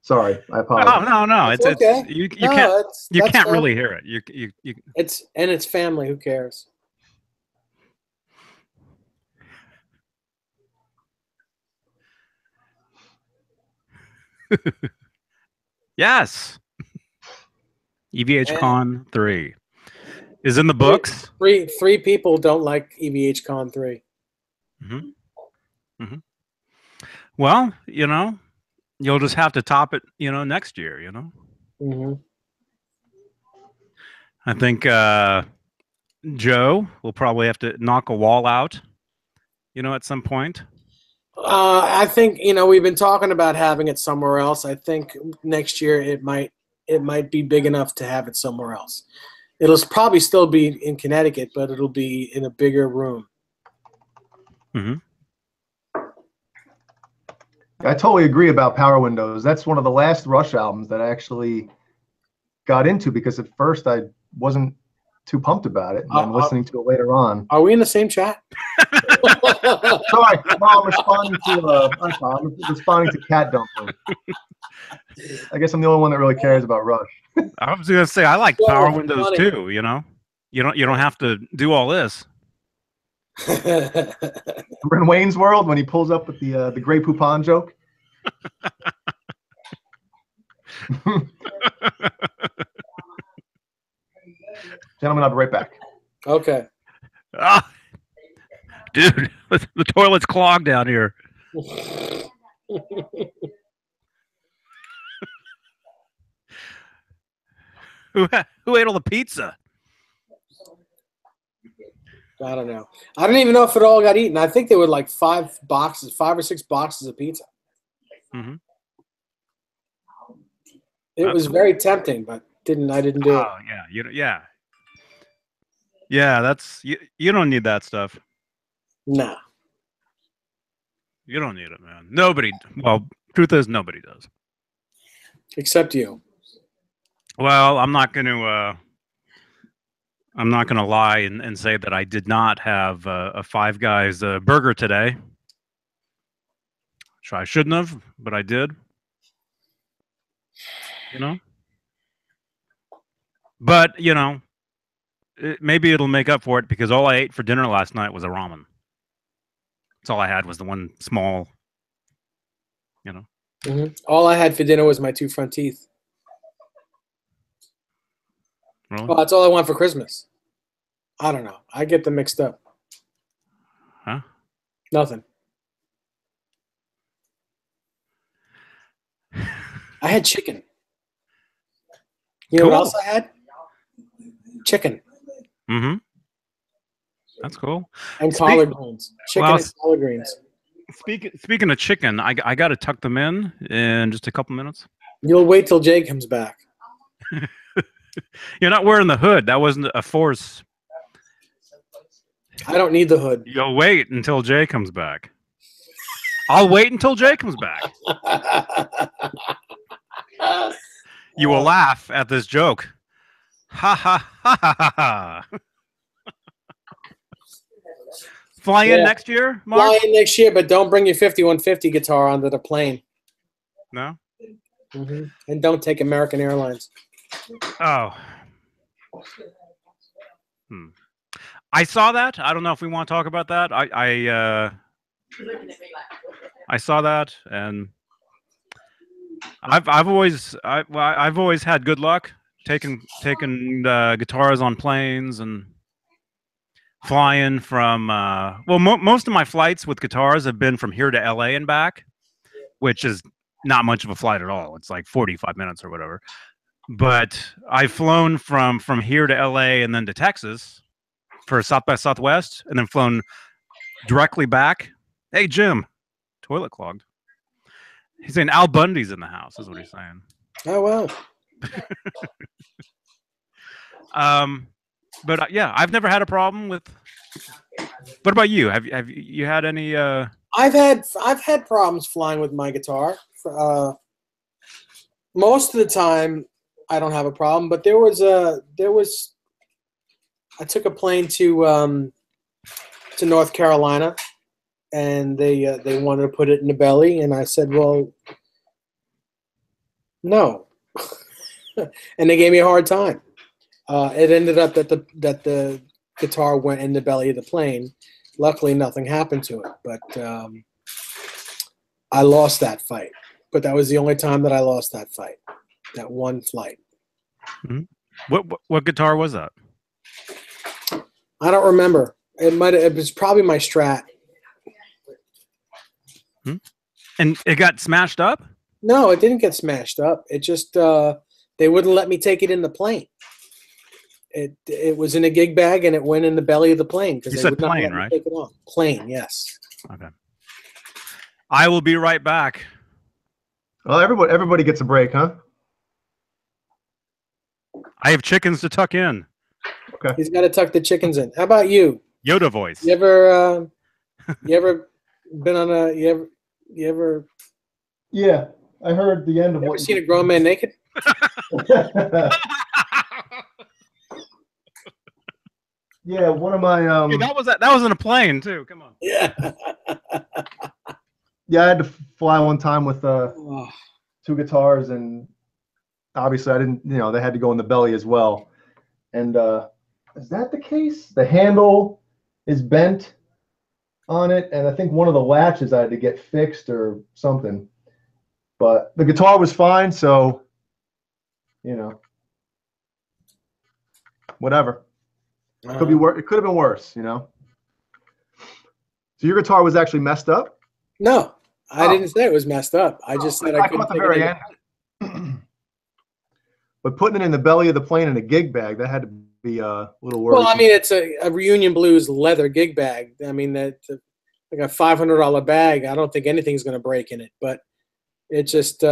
Sorry, I apologize. No. It's okay. You No, can't you that's can't fine. really hear it. You It's family. Who cares? Yes. EVHCon 3 is in the books. Three people don't like EVHCon 3. Mm-hmm. Mm-hmm. Well, you know, You'll just have to top it, next year. Mm-hmm. I think Joe will probably have to knock a wall out, at some point. I think we've been talking about having it somewhere else. I think next year it might be big enough to have it somewhere else. It'll probably still be in Connecticut, but it'll be in a bigger room. Mm-hmm. I totally agree about Power Windows. That's one of the last Rush albums that I actually got into, because at first I wasn't too pumped about it, and then listening to it later on. Are we in the same chat? Sorry, no, I'm responding to Cat Dumpling. I guess I'm the only one that really cares about Rush. I was gonna say I like Power Windows too. You don't have to do all this. Remember in Wayne's World when he pulls up with the Grey Poupon joke? Gentlemen, I'll be right back. Okay. Ah, dude, the toilet's clogged down here. Who ate all the pizza? I don't know. I don't even know if it all got eaten. I think there were like 5 or 6 boxes of pizza. Mm-hmm. It was very tempting, but I didn't do it. Oh yeah, yeah. That's you don't need that stuff. Nah. You don't need it, man. Nobody. Well, truth is, nobody does. Except you. Well, I'm not going to lie and say that I did not have a Five Guys burger today. Which I shouldn't have, but I did. But maybe it'll make up for it, because all I ate for dinner last night was a ramen. That's all I had, was the one small. Mm-hmm. All I had for dinner was my 2 front teeth. Really? Well, that's all I want for Christmas. I don't know. I get them mixed up. Huh? Nothing. I had chicken. You know Cool. what else I had? Chicken. Mm-hmm. That's cool. And collard greens. Chicken and collard greens. Speaking of chicken, I got to tuck them in just a couple minutes. You'll wait till Jay comes back. You're not wearing the hood. That wasn't a force. I don't need the hood. You'll wait until Jay comes back. I'll wait until Jay comes back. You will laugh at this joke. Ha ha ha ha ha. Fly in next year, Mark? Fly in next year, but don't bring your 5150 guitar onto the plane. No? Mm-hmm. And don't take American Airlines. Oh. I saw that. I don't know if we want to talk about that. I saw that, and I've always had good luck taking guitars on planes and flying from most of my flights with guitars have been from here to LA and back, which is not much of a flight at all. It's like 45 minutes or whatever. But I've flown from here to LA and then to Texas for South by Southwest, and then flown directly back. Hey, Jim, toilet clogged. He's saying Al Bundy's in the house, is what he's saying. Oh, wow. But yeah, I've never had a problem with. What about you? Have you had any? I've had problems flying with my guitar. Most of the time, I don't have a problem. But I took a plane to North Carolina, and they wanted to put it in the belly, and I said, well, no, and they gave me a hard time. It ended up that the guitar went in the belly of the plane. Luckily, nothing happened to it, but I lost that fight. But that was the only time that I lost that fight, that one flight. Mm-hmm. What guitar was that? I don't remember. It was probably my Strat. And it got smashed up? No, it didn't get smashed up. It just they wouldn't let me take it in the plane. It was in a gig bag and it went in the belly of the plane because You they said would not plane, let me right? take it on. Plane, yes. Okay. I will be right back. Well, everybody gets a break, huh? I have chickens to tuck in. Okay. He's got to tuck the chickens in. How about you? Yoda voice. You ever been on a you ever Yeah, I heard the end of what. seen a grown man naked? Yeah, one of my Hey, that was in a plane too. Come on. Yeah. yeah, I had to fly one time with Oh, 2 guitars, and obviously I didn't, they had to go in the belly as well. And is that the case? The handle is bent on it, and I think one of the latches I had to get fixed or something. But the guitar was fine, so whatever. Could be worse. It could have been worse, So your guitar was actually messed up? No, I didn't say it was messed up. I just said I couldn't caught the take very it end. But putting it in the belly of the plane in a gig bag, that had to be a little worrisome. Well, I mean, it's a Reunion Blues leather gig bag. I mean, that's like a $500 bag. I don't think anything's going to break in it, but it's just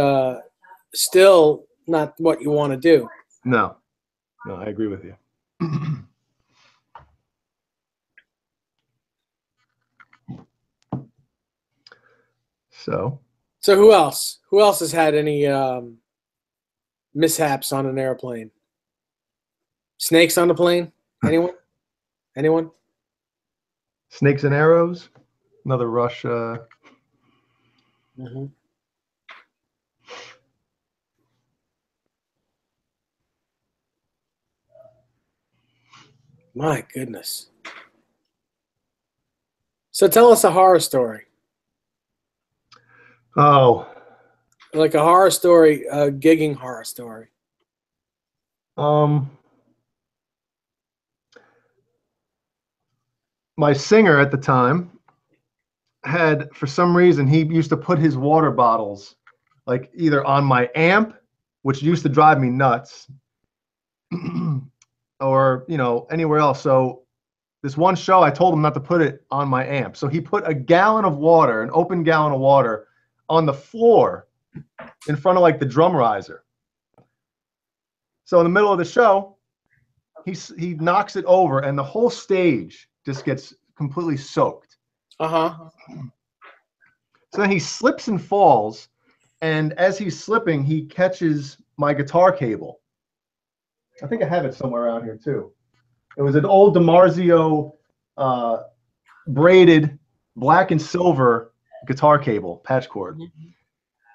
still not what you want to do. No, I agree with you. So who else? Who else has had any mishaps on an airplane? Snakes on the plane? Anyone? Anyone? Snakes and Arrows, another Rush. Mm-hmm. My goodness. So tell us a horror story. Oh, Like a horror story, a gigging horror story. My singer at the time had, for some reason, he used to put his water bottles like either on my amp, which used to drive me nuts, or anywhere else. So this one show, I told him not to put it on my amp. So he put a gallon of water, an open gallon of water, on the floor in front of like the drum riser. So in the middle of the show, he knocks it over, and the whole stage just gets completely soaked. Uh-huh. So then he slips and falls, and as he's slipping, he catches my guitar cable. I think I have it somewhere around here too. It was an old DiMarzio braided black and silver guitar cable, patch cord,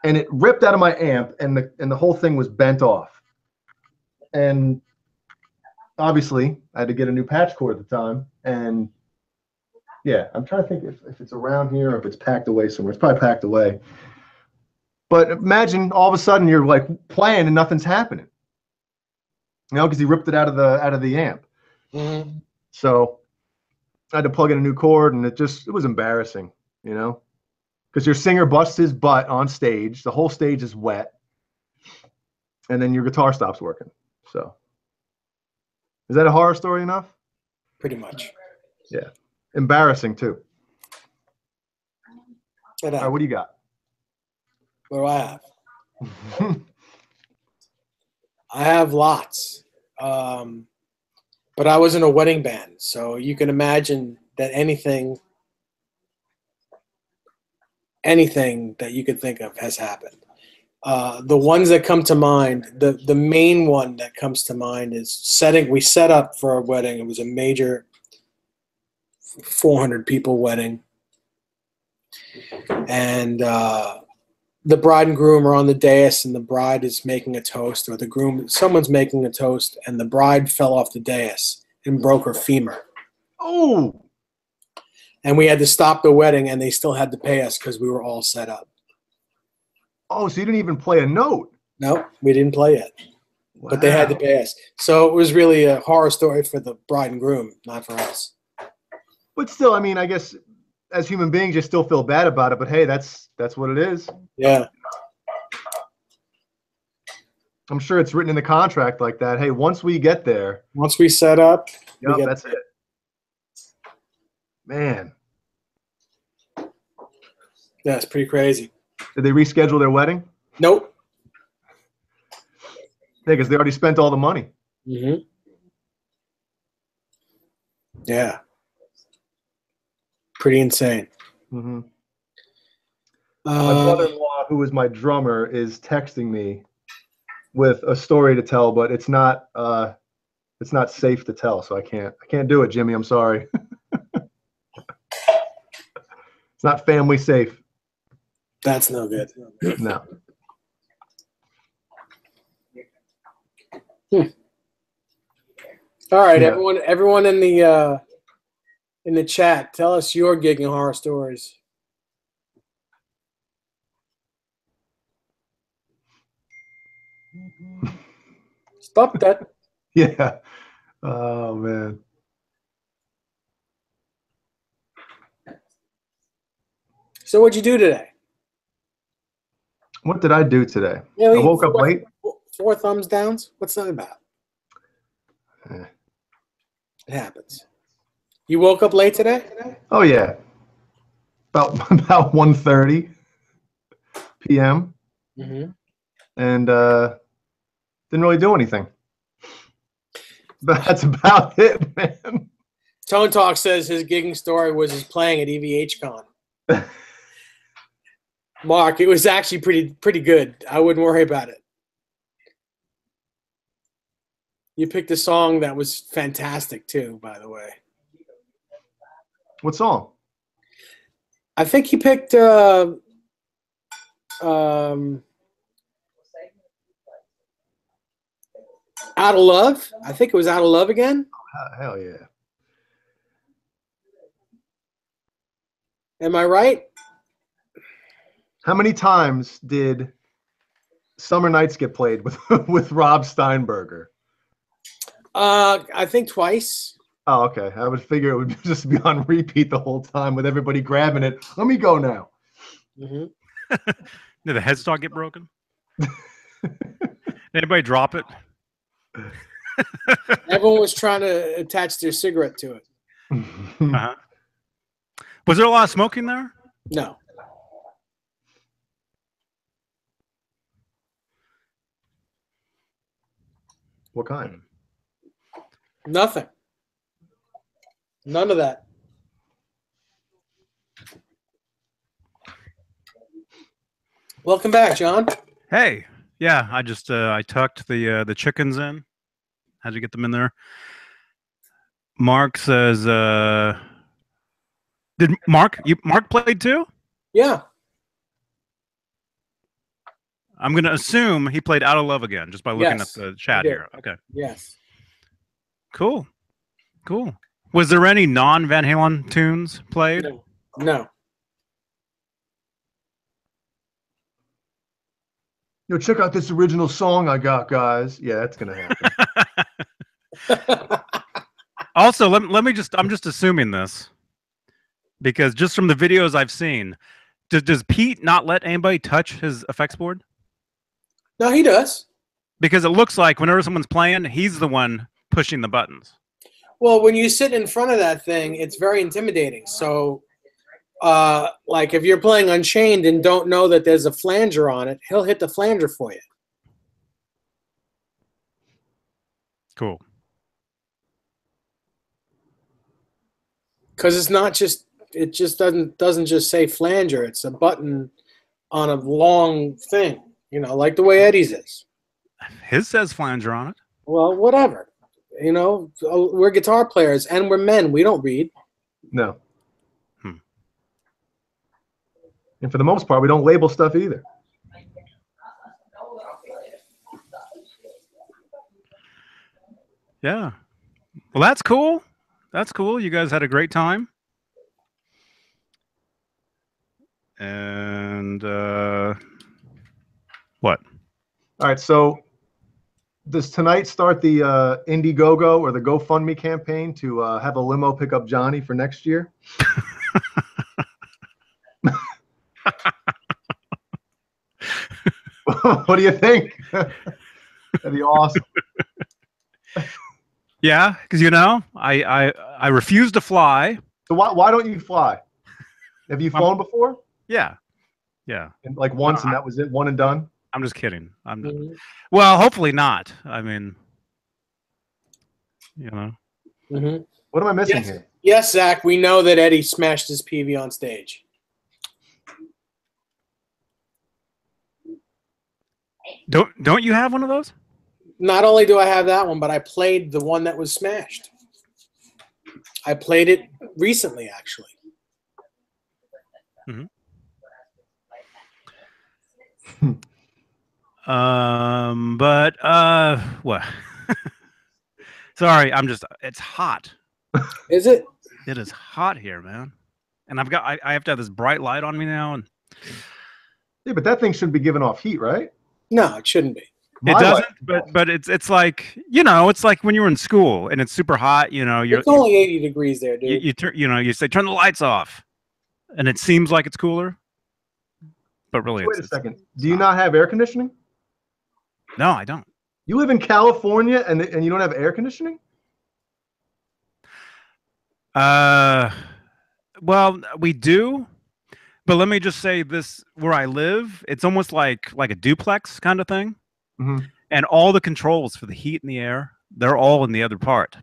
and it ripped out of my amp, and the whole thing was bent off. And obviously, I had to get a new patch cord at the time, and yeah, I'm trying to think if it's around here or if it's packed away somewhere. It's probably packed away. But imagine all of a sudden you're like playing and nothing's happening, because he ripped it out of the amp. Mm-hmm. So I had to plug in a new cord, and it was embarrassing, because your singer busts his butt on stage, the whole stage is wet, and then your guitar stops working. So is that a horror story enough? Pretty much. Yeah. Embarrassing too. All right, what do you got? What do I have? I have lots. But I was in a wedding band, so you can imagine that anything that you could think of has happened. The ones that come to mind, the main one that comes to mind is we set up for a wedding. It was a major 400 people wedding. And the bride and groom are on the dais, and the bride is making a toast, or someone's making a toast, and the bride fell off the dais and broke her femur. Oh! And we had to stop the wedding, and they still had to pay us because we were all set up. Oh, so you didn't even play a note? No, we didn't play it. Wow. But they had to pay us. So it was really a horror story for the bride and groom, not for us. But still, I mean, I guess as human beings, you still feel bad about it. But hey, that's what it is. Yeah. I'm sure it's written in the contract like that. Hey, once we get there, Once we set up, yep, that's it. Man, yeah, it's pretty crazy. did they reschedule their wedding? Nope. Yeah, because they already spent all the money. Mm-hmm. Yeah. Pretty insane. Mm-hmm. My brother-in-law, who is my drummer, is texting me with a story to tell, but it's not safe to tell, so I can't do it, Jimmy. I'm sorry. It's not family safe. That's no good. No. All right, Yeah. everyone in the chat, tell us your gigging horror stories. Stop that. Yeah. Oh man. So what'd you do today? What did I do today? Yeah, I woke up late. 4 thumbs downs? What's that about? Eh. It happens. You woke up late today? Oh yeah. About 1:30 p.m. Mm-hmm. and didn't really do anything. But that's about it, man. Tone Talk says his gigging story was his playing at EVHGEAR. Mark, it was actually pretty good. I wouldn't worry about it. You picked a song that was fantastic too, by the way. What song? I think he picked Out of Love. I think it was Out of Love again. Hell yeah. Am I right? How many times did Summer Nights get played with Rob Steinberger? I think twice. Oh, okay. I would figure it would just be on repeat the whole time with everybody grabbing it. Let me go now. Mm-hmm. Did the headstock get broken? Did anybody drop it? Everyone was trying to attach their cigarette to it. Uh-huh. Was there a lot of smoking there? No. What kind? Nothing. None of that. Welcome back, John. Hey, yeah, I just I tucked the chickens in. How'd you get them in there? Mark says, did Mark played too? Yeah. I'm gonna assume he played Out of Love again just by looking at the chat here. Okay. Yes. Cool. Cool. Was there any non-Van Halen tunes played? No. Yo, check out this original song I got, guys. Yeah, that's gonna happen. Also, I'm just assuming this because just from the videos I've seen, does Pete not let anybody touch his effects board? No, he does. Because it looks like whenever someone's playing, he's the one pushing the buttons. Well, when you sit in front of that thing, it's very intimidating. So, like if you're playing Unchained and don't know that there's a flanger on it, he'll hit the flanger for you. Cool. Because it's not just it just doesn't just say flanger. It's a button on a long thing, you know, like the way Eddie's is. His says flanger on it. Well, whatever. You know, we're guitar players and we're men. We don't read. No. And for the most part, we don't label stuff either. Yeah. Well, that's cool. That's cool. You guys had a great time. And what? All right. So does tonight start the Indiegogo or the GoFundMe campaign to have a limo pick up Johnny for next year? What do you think? That'd be awesome. Yeah, because I refuse to fly. So why don't you fly? Have you flown before? Yeah, yeah. And like once, and that was it, one and done. I'm just kidding. Well, hopefully not. I mean, What am I missing here? Yes, Zach. We know that Eddie smashed his PV on stage. Don't you have one of those? Not only do I have that one, but I played the one that was smashed. I played it recently, actually. But what? Sorry, it's hot. Is it? It is hot here, man. And I have to have this bright light on me now. And yeah, but that thing shouldn't be giving off heat, right? No, it shouldn't be. It doesn't, but it's like, it's like when you were in school and it's super hot, it's only 80 degrees there, dude. You say turn the lights off and it seems like it's cooler. But really, wait a second. Do you not have air conditioning? No, I don't. You live in California and you don't have air conditioning? Well, we do, but let me just say this: where I live, it's almost like a duplex kind of thing, and all the controls for the heat and the air, they're all in the other part.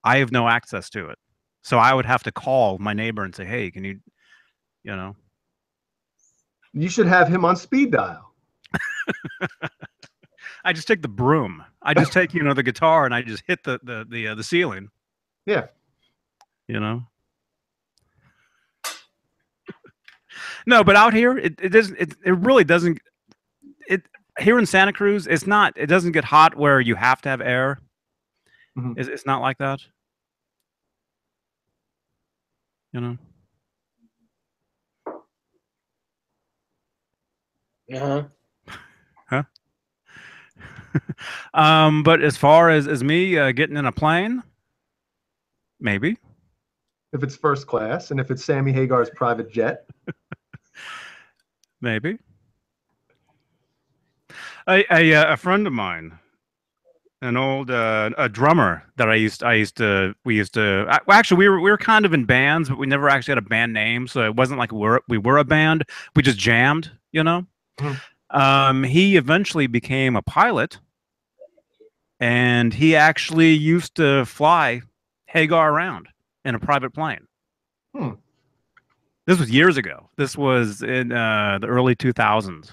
I have no access to it, so I would have to call my neighbor and say, "Hey, can you?" You should have him on speed dial. I just take the broom. I just take the guitar and I just hit the ceiling. Yeah. No, but out here it doesn't. It really doesn't. Here in Santa Cruz, it's not. It doesn't get hot where you have to have air. It's not like that. Huh? But as far as me getting in a plane, maybe. If it's first class and if it's Sammy Hagar's private jet. Maybe. A friend of mine, an old a drummer that we used to actually we were kind of in bands, but we never actually had a band name, so it wasn't like we were a band. We just jammed, He eventually became a pilot, and he actually used to fly Hagar around in a private plane. This was years ago. This was in the early 2000s.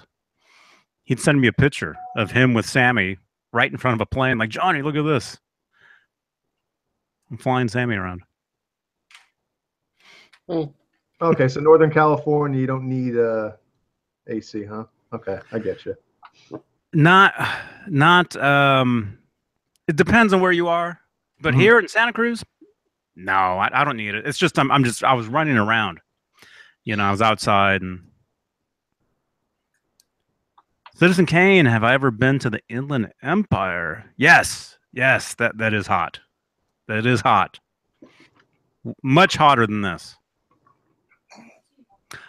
He'd send me a picture of him with Sammy right in front of a plane, like, Johnny, look at this. I'm flying Sammy around. Okay, so Northern California, you don't need AC, huh? Okay, I get you. Not. It depends on where you are, but here in Santa Cruz, no, I don't need it. It's just I was running around, I was outside. And Citizen Kane, have I ever been to the Inland Empire? Yes, that is hot. That is hot. Much hotter than this.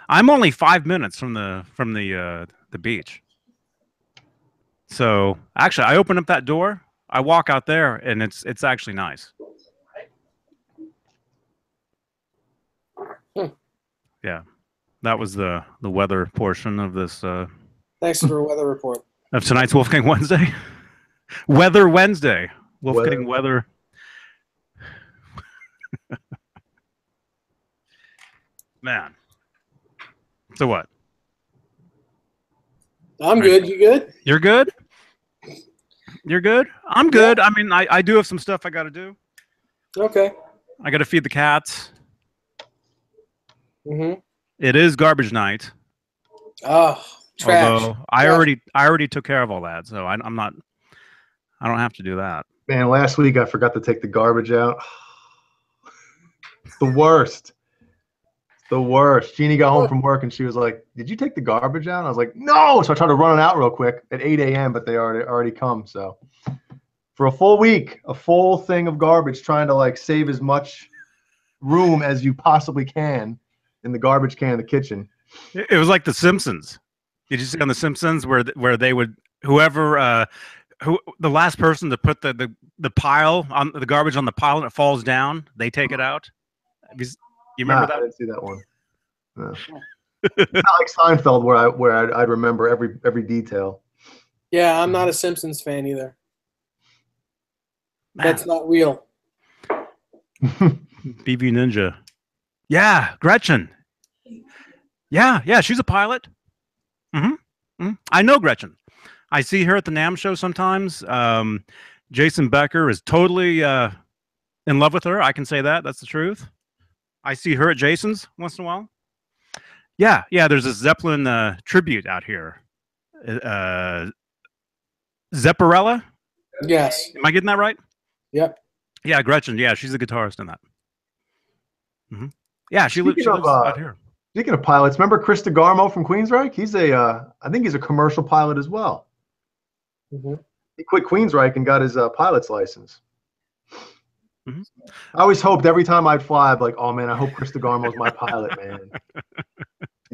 I'm only 5 minutes from the beach. So actually, I open up that door, I walk out there, and it's actually nice. Yeah, that was the weather portion of this. Thanks for a weather report of tonight's Wolfgang Wednesday. Weather Wednesday. Wolfgang weather. Man. So what? I'm good. You good? You're good? You're good? I'm good. Yeah. I mean, I do have some stuff I got to do. Okay. I got to feed the cats. It is garbage night. Oh, trash. Although I already took care of all that, so I don't have to do that. Man, last week I forgot to take the garbage out. It's the worst. The worst. Jeannie got home from work and she was like, "Did you take the garbage out?" And I was like, "No." So I tried to run it out real quick at 8 a.m., but they already come. So for a full week, a full thing of garbage, trying to like save as much room as you possibly can in the garbage can in the kitchen. It was like The Simpsons. Did you see on The Simpsons where they would whoever who the last person to put the pile on the garbage on the pile and it falls down, they take it out. You remember I that? didn't see that one. No. It's not like Seinfeld where I'd remember every detail. Yeah, I'm not a Simpsons fan either. Man. That's not real. BB Ninja. Yeah, Gretchen. Yeah, she's a pilot. I know Gretchen. I see her at the NAMM show sometimes. Jason Becker is totally in love with her. I can say that. That's the truth. I see her at Jason's once in a while. Yeah. There's a Zeppelin tribute out here. Zepparella? Yes. Am I getting that right? Yep. Yeah, Gretchen. Yeah, she's a guitarist in that. Yeah, she lives out here. Speaking of pilots, remember Chris DeGarmo from Queensryche? He's I think he's a commercial pilot as well. He quit Queensryche and got his pilot's license. I always hoped every time I'd fly, I'd be like, oh man, I hope Chris DeGarmo's my pilot, man.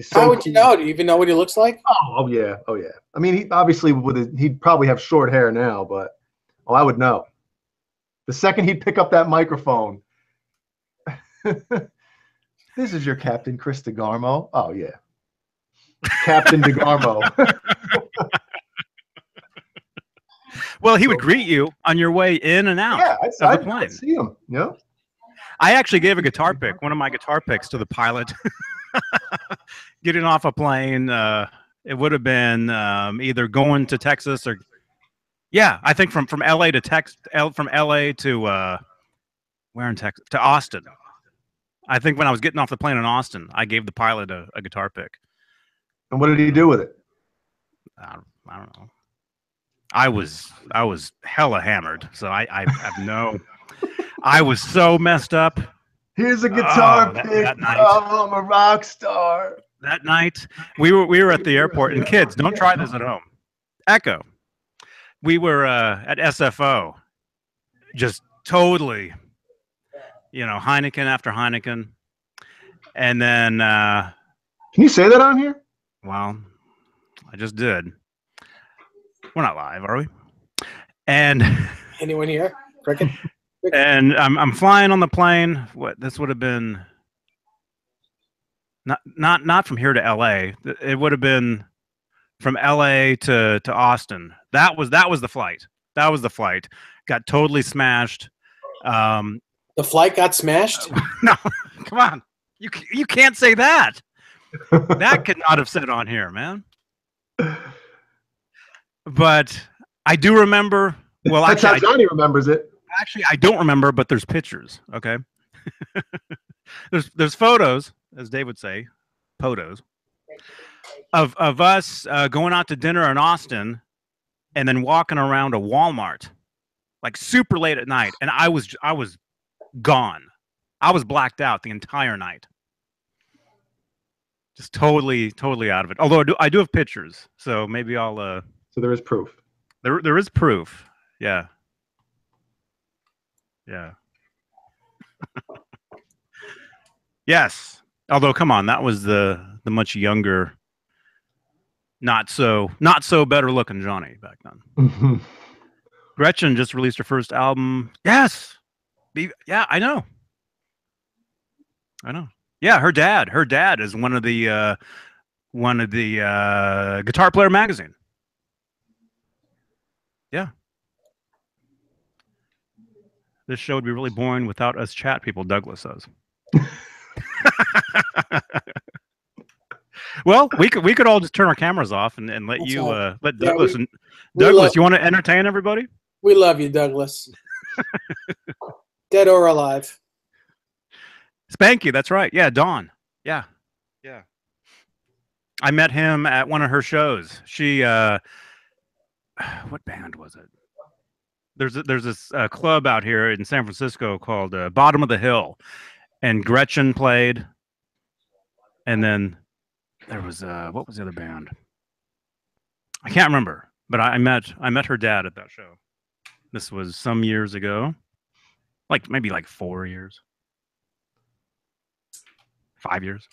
So how would you know? Do you even know what he looks like? Oh yeah. I mean, he obviously he'd probably have short hair now, but I would know. The second he'd pick up that microphone, this is your Captain Chris DeGarmo. Oh yeah, Captain DeGarmo. Well, he would greet you on your way in and out of the plane. I'd see him. Yeah. I actually gave a guitar pick, one of my guitar picks, to the pilot. Getting off a plane, it would have been either going to Texas or, I think from LA to from LA to where in Texas, to Austin. I think when I was getting off the plane in Austin, I gave the pilot a guitar pick. And what did he do with it? I don't know. I was hella hammered, so I have no. I was so messed up. Here's a guitar pick. That night. Oh, I'm a rock star. That night, we were at the airport, and kids, don't try this at home. Echo. We were at SFO, just totally, Heineken after Heineken, and then. Can you say that on here? Well, I just did. We're not live, are we? And anyone here? Cricket? And I'm flying on the plane. What this would have been not from here to LA. It would have been from LA to Austin. That was the flight. That was the flight. Got totally smashed. The flight got smashed? No, come on. You can't say that. That could not have said on here, man. But I do remember. Well, that's actually, how Johnny remembers it. Actually, I don't remember, but there's pictures. Okay, there's photos, as Dave would say, potos of us going out to dinner in Austin, and then walking around a Walmart, like super late at night, and I was gone. I was blacked out the entire night. Just totally out of it. Although I do have pictures, so maybe I'll. So there is proof. There is proof. Yeah. Yeah. Yes. Although, come on, that was the much younger, not so better looking Johnny back then. Gretchen just released her first album. Yes. Yeah, I know. Yeah, her dad is one of the Guitar Player magazine. Yeah. This show would be really boring without us chat people, Douglas says. Well, we could all just turn our cameras off and let you let Douglas Douglas, you want to entertain everybody? We love you, Douglas. Dead or alive. Spanky, that's right. Yeah, Dawn. Yeah. I met him at one of her shows. She what band was it? There's this club out here in San Francisco called Bottom of the Hill, and Gretchen played, and then there was what was the other band? I can't remember, but I met her dad at that show. This was some years ago, maybe 4 years, 5 years.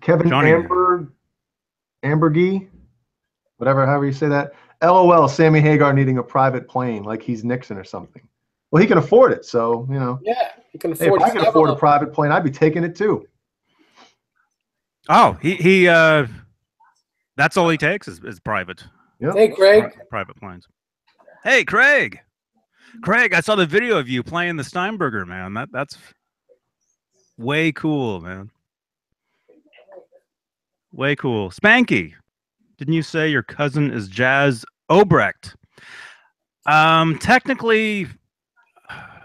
Kevin Johnny. Ambergee. whatever, however you say that. LOL, Sammy Hagar needing a private plane like he's Nixon or something. Well, he can afford it, so, you know. Yeah, you can Hey, afford. if I can afford a private plane, I'd be taking it too. Oh, that's all he takes is private. Yep. Hey, Craig. Private planes. Hey, Craig. Craig, I saw the video of you playing the Steinberger, man. That's way cool, man. Way cool. Spanky, didn't you say your cousin is Jazz Obrecht? Technically,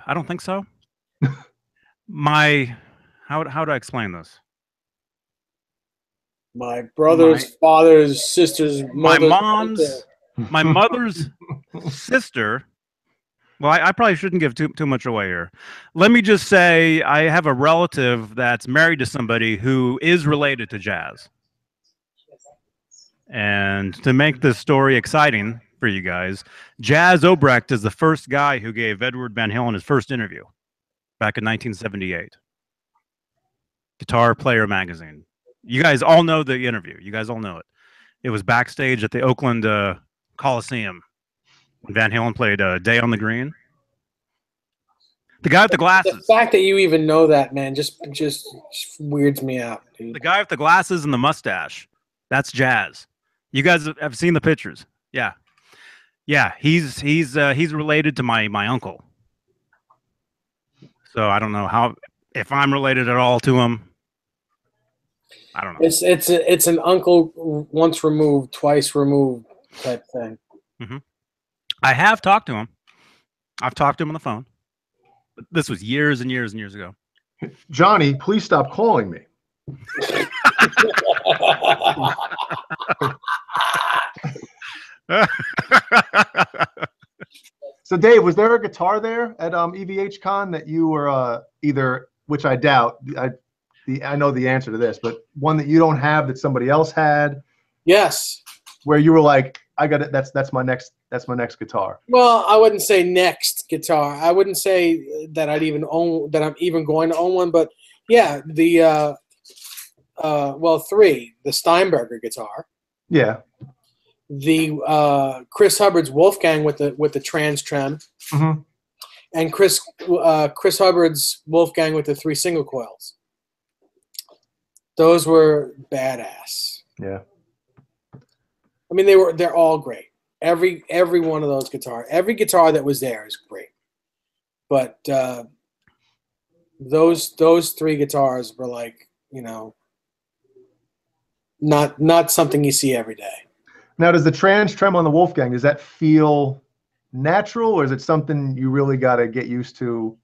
I don't think so. How do I explain this? My brother's father's sister's mother's my mother's sister. Well, I probably shouldn't give too much away here. Let me just say I have a relative that's married to somebody who is related to Jazz. And to make this story exciting for you guys, Jazz Obrecht is the first guy who gave Edward Van Halen his first interview back in 1978. Guitar Player magazine. You guys all know the interview. You guys all know it. It was backstage at the Oakland Coliseum when Van Halen played Day on the Green. The guy with the glasses. The fact that you even know that, man, just weirds me out, dude. The guy with the glasses and the mustache. That's Jazz. You guys have seen the pictures. Yeah. Yeah, he's related to my uncle. So I don't know if I'm related at all to him. I don't know. It's an uncle once removed, twice removed type thing. Mm-hmm. I have talked to him. I've talked to him on the phone. This was years and years and years ago. Johnny, please stop calling me. So, Dave, was there a guitar there at EVHCon that you were either, which I doubt, I know the answer to this, but one that you don't have that somebody else had? Yes. Where you were like, I got it. That's my next guitar. Well, I wouldn't say next guitar. I wouldn't say that I'm even going to own one, but yeah, the three. The Steinberger guitar. Yeah. The Chris Hubbard's Wolfgang with the trans trem. Mm-hmm. And Chris Hubbard's Wolfgang with the 3 single coils. Those were badass. Yeah. I mean, they're all great. Every one of those guitars, every guitar that was there is great. But those 3 guitars were like, you know, not something you see every day. Now, does the trans trem on the Wolfgang, does that feel natural, or is it something you really got to get used to,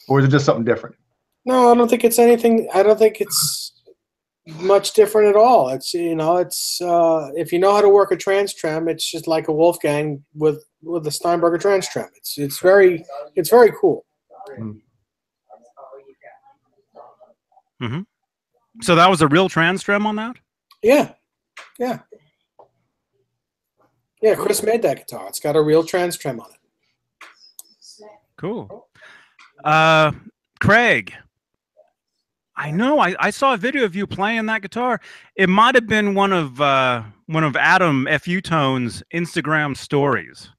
or is it just something different? No, I don't think it's anything. I don't think it's much different at all. It's, you know, if you know how to work a trans trem, it's just like a Wolfgang with the Steinberger trans trem. It's very cool. Mm-hmm. So that was a real trans trem on that? Yeah. Yeah, Chris made that guitar. It's got a real trans trem on it. Cool. Craig, I know I saw a video of you playing that guitar. It might have been one of Adam F.U. Tone's Instagram stories.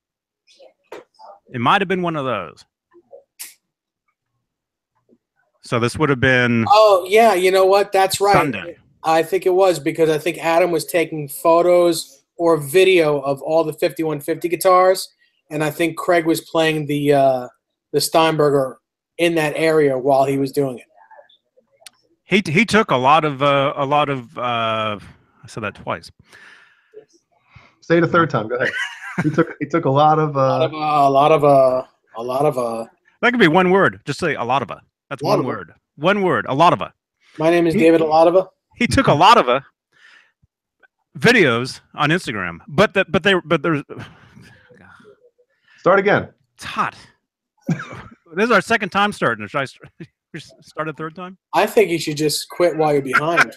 It might have been one of those. So this would have been. Oh yeah, you know what? That's right. Sunday. I think it was, because I think Adam was taking photos or video of all the 5150 guitars, and I think Craig was playing the Steinberger in that area while he was doing it. He took a lot of I said that twice. Say it a third time. Go ahead. He took a lot of That could be one word. Just say a lot of a. That's one word. One word. A lot of a. My name is David Alatova. He took a lot of a videos on Instagram, but there's. Start again. It's hot. This is our second time starting. Should I start a third time? I think you should just quit while you're behind.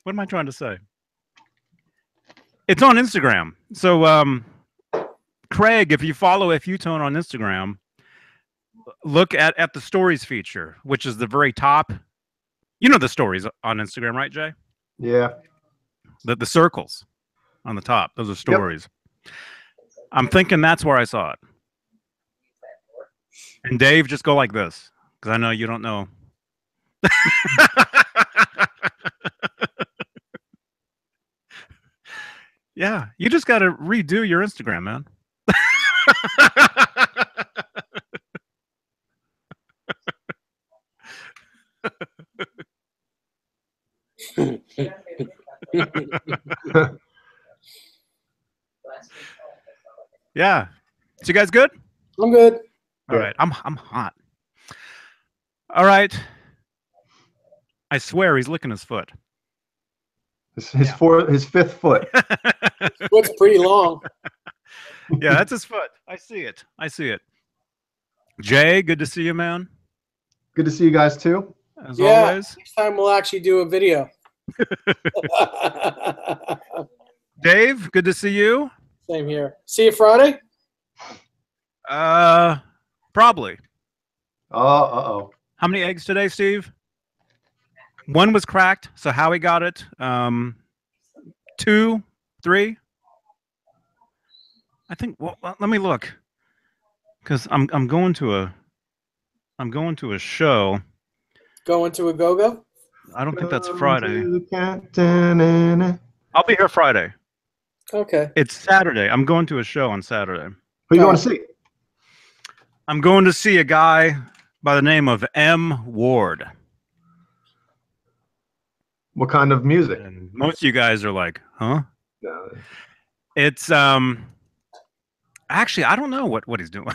What am I trying to say? It's on Instagram. So, Craig, if you follow F.U. Tone on Instagram, look at the stories feature, which is the very top. You know the stories on Instagram, right, Jay? Yeah. The circles on the top. Those are stories. I'm thinking that's where I saw it. And Dave, just go like this, because I know you don't know. Yeah, you just got to redo your Instagram, man. Yeah. So you guys good? I'm good. All right. I'm hot. All right. I swear he's licking his foot. His fifth foot. Foot's pretty long. Yeah, that's his foot. I see it. I see it. Jay, good to see you, man. Good to see you guys too. As Yeah, always. next time we'll actually do a video. Dave, good to see you. Same here. See you Friday? Probably. Uh-oh. How many eggs today, Steve? One was cracked, so Howie got it. 2, 3. I think. Well, let me look, because I'm going to a show. Going to a go-go? I don't think that's Friday. Who I'll be here Friday. Okay. It's Saturday. I'm going to a show on Saturday. are you going to see? I'm going to see a guy by the name of M. Ward. What kind of music? And most of you guys are like, huh? No. It's actually, I don't know what he's doing.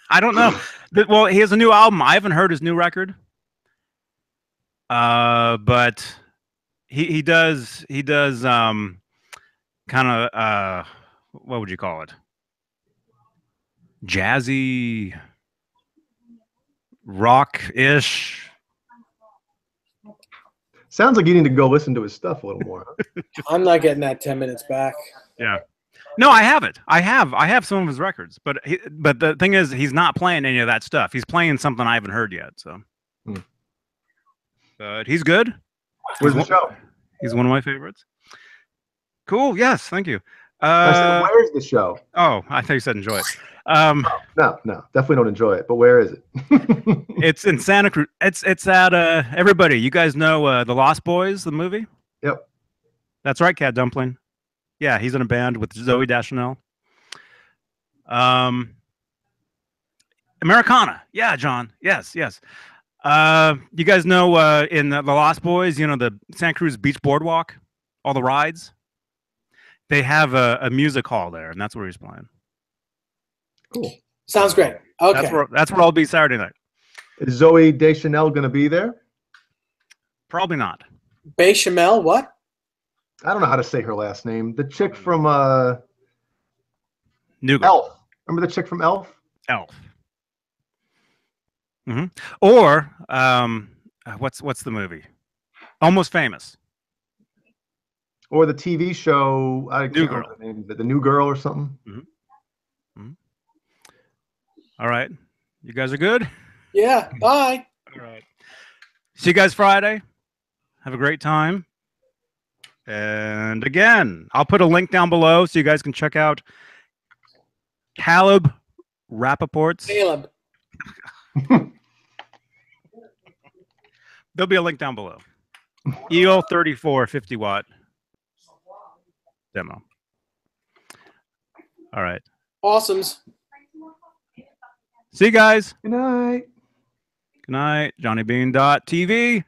I don't know. Well, he has a new album. I haven't heard his new record. But he does kind of what would you call it? Jazzy rock-ish. Sounds like you need to go listen to his stuff a little more. Huh? I'm not getting that 10 minutes back. Yeah. No, I have it. I have some of his records, but the thing is, he's not playing any of that stuff. He's playing something I haven't heard yet. So, but he's good. Where's the show? He's one of my favorites. Cool. Yes. Thank you. I said, where's the show? Oh, I thought you said enjoy it. No, definitely don't enjoy it. But where is it? It's in Santa Cruz. It's at everybody. You guys know the Lost Boys, the movie? Yep. That's right, Cat Dumpling. Yeah, he's in a band with Zoe Deschanel. Americana. Yeah, John. Yes. You guys know in the Lost Boys, you know, the Santa Cruz Beach Boardwalk, all the rides? They have a music hall there, and that's where he's playing. Cool. Sounds great. Okay. That's where I'll be Saturday night. Is Zoe Deschanel going to be there? Probably not. Bechamel, what? I don't know how to say her last name. The chick from New Elf. Remember the chick from Elf? Elf. Or what's the movie? Almost Famous. Or the TV show, New Girl. The New Girl or something. All right. You guys are good? Yeah. Bye. All right. See you guys Friday. Have a great time. And again, I'll put a link down below so you guys can check out Caleb Rappaport's. Caleb. There'll be a link down below. EO 34 50 watt demo. All right. Awesomes. See you guys. Good night. Good night. JohnnyBean.tv.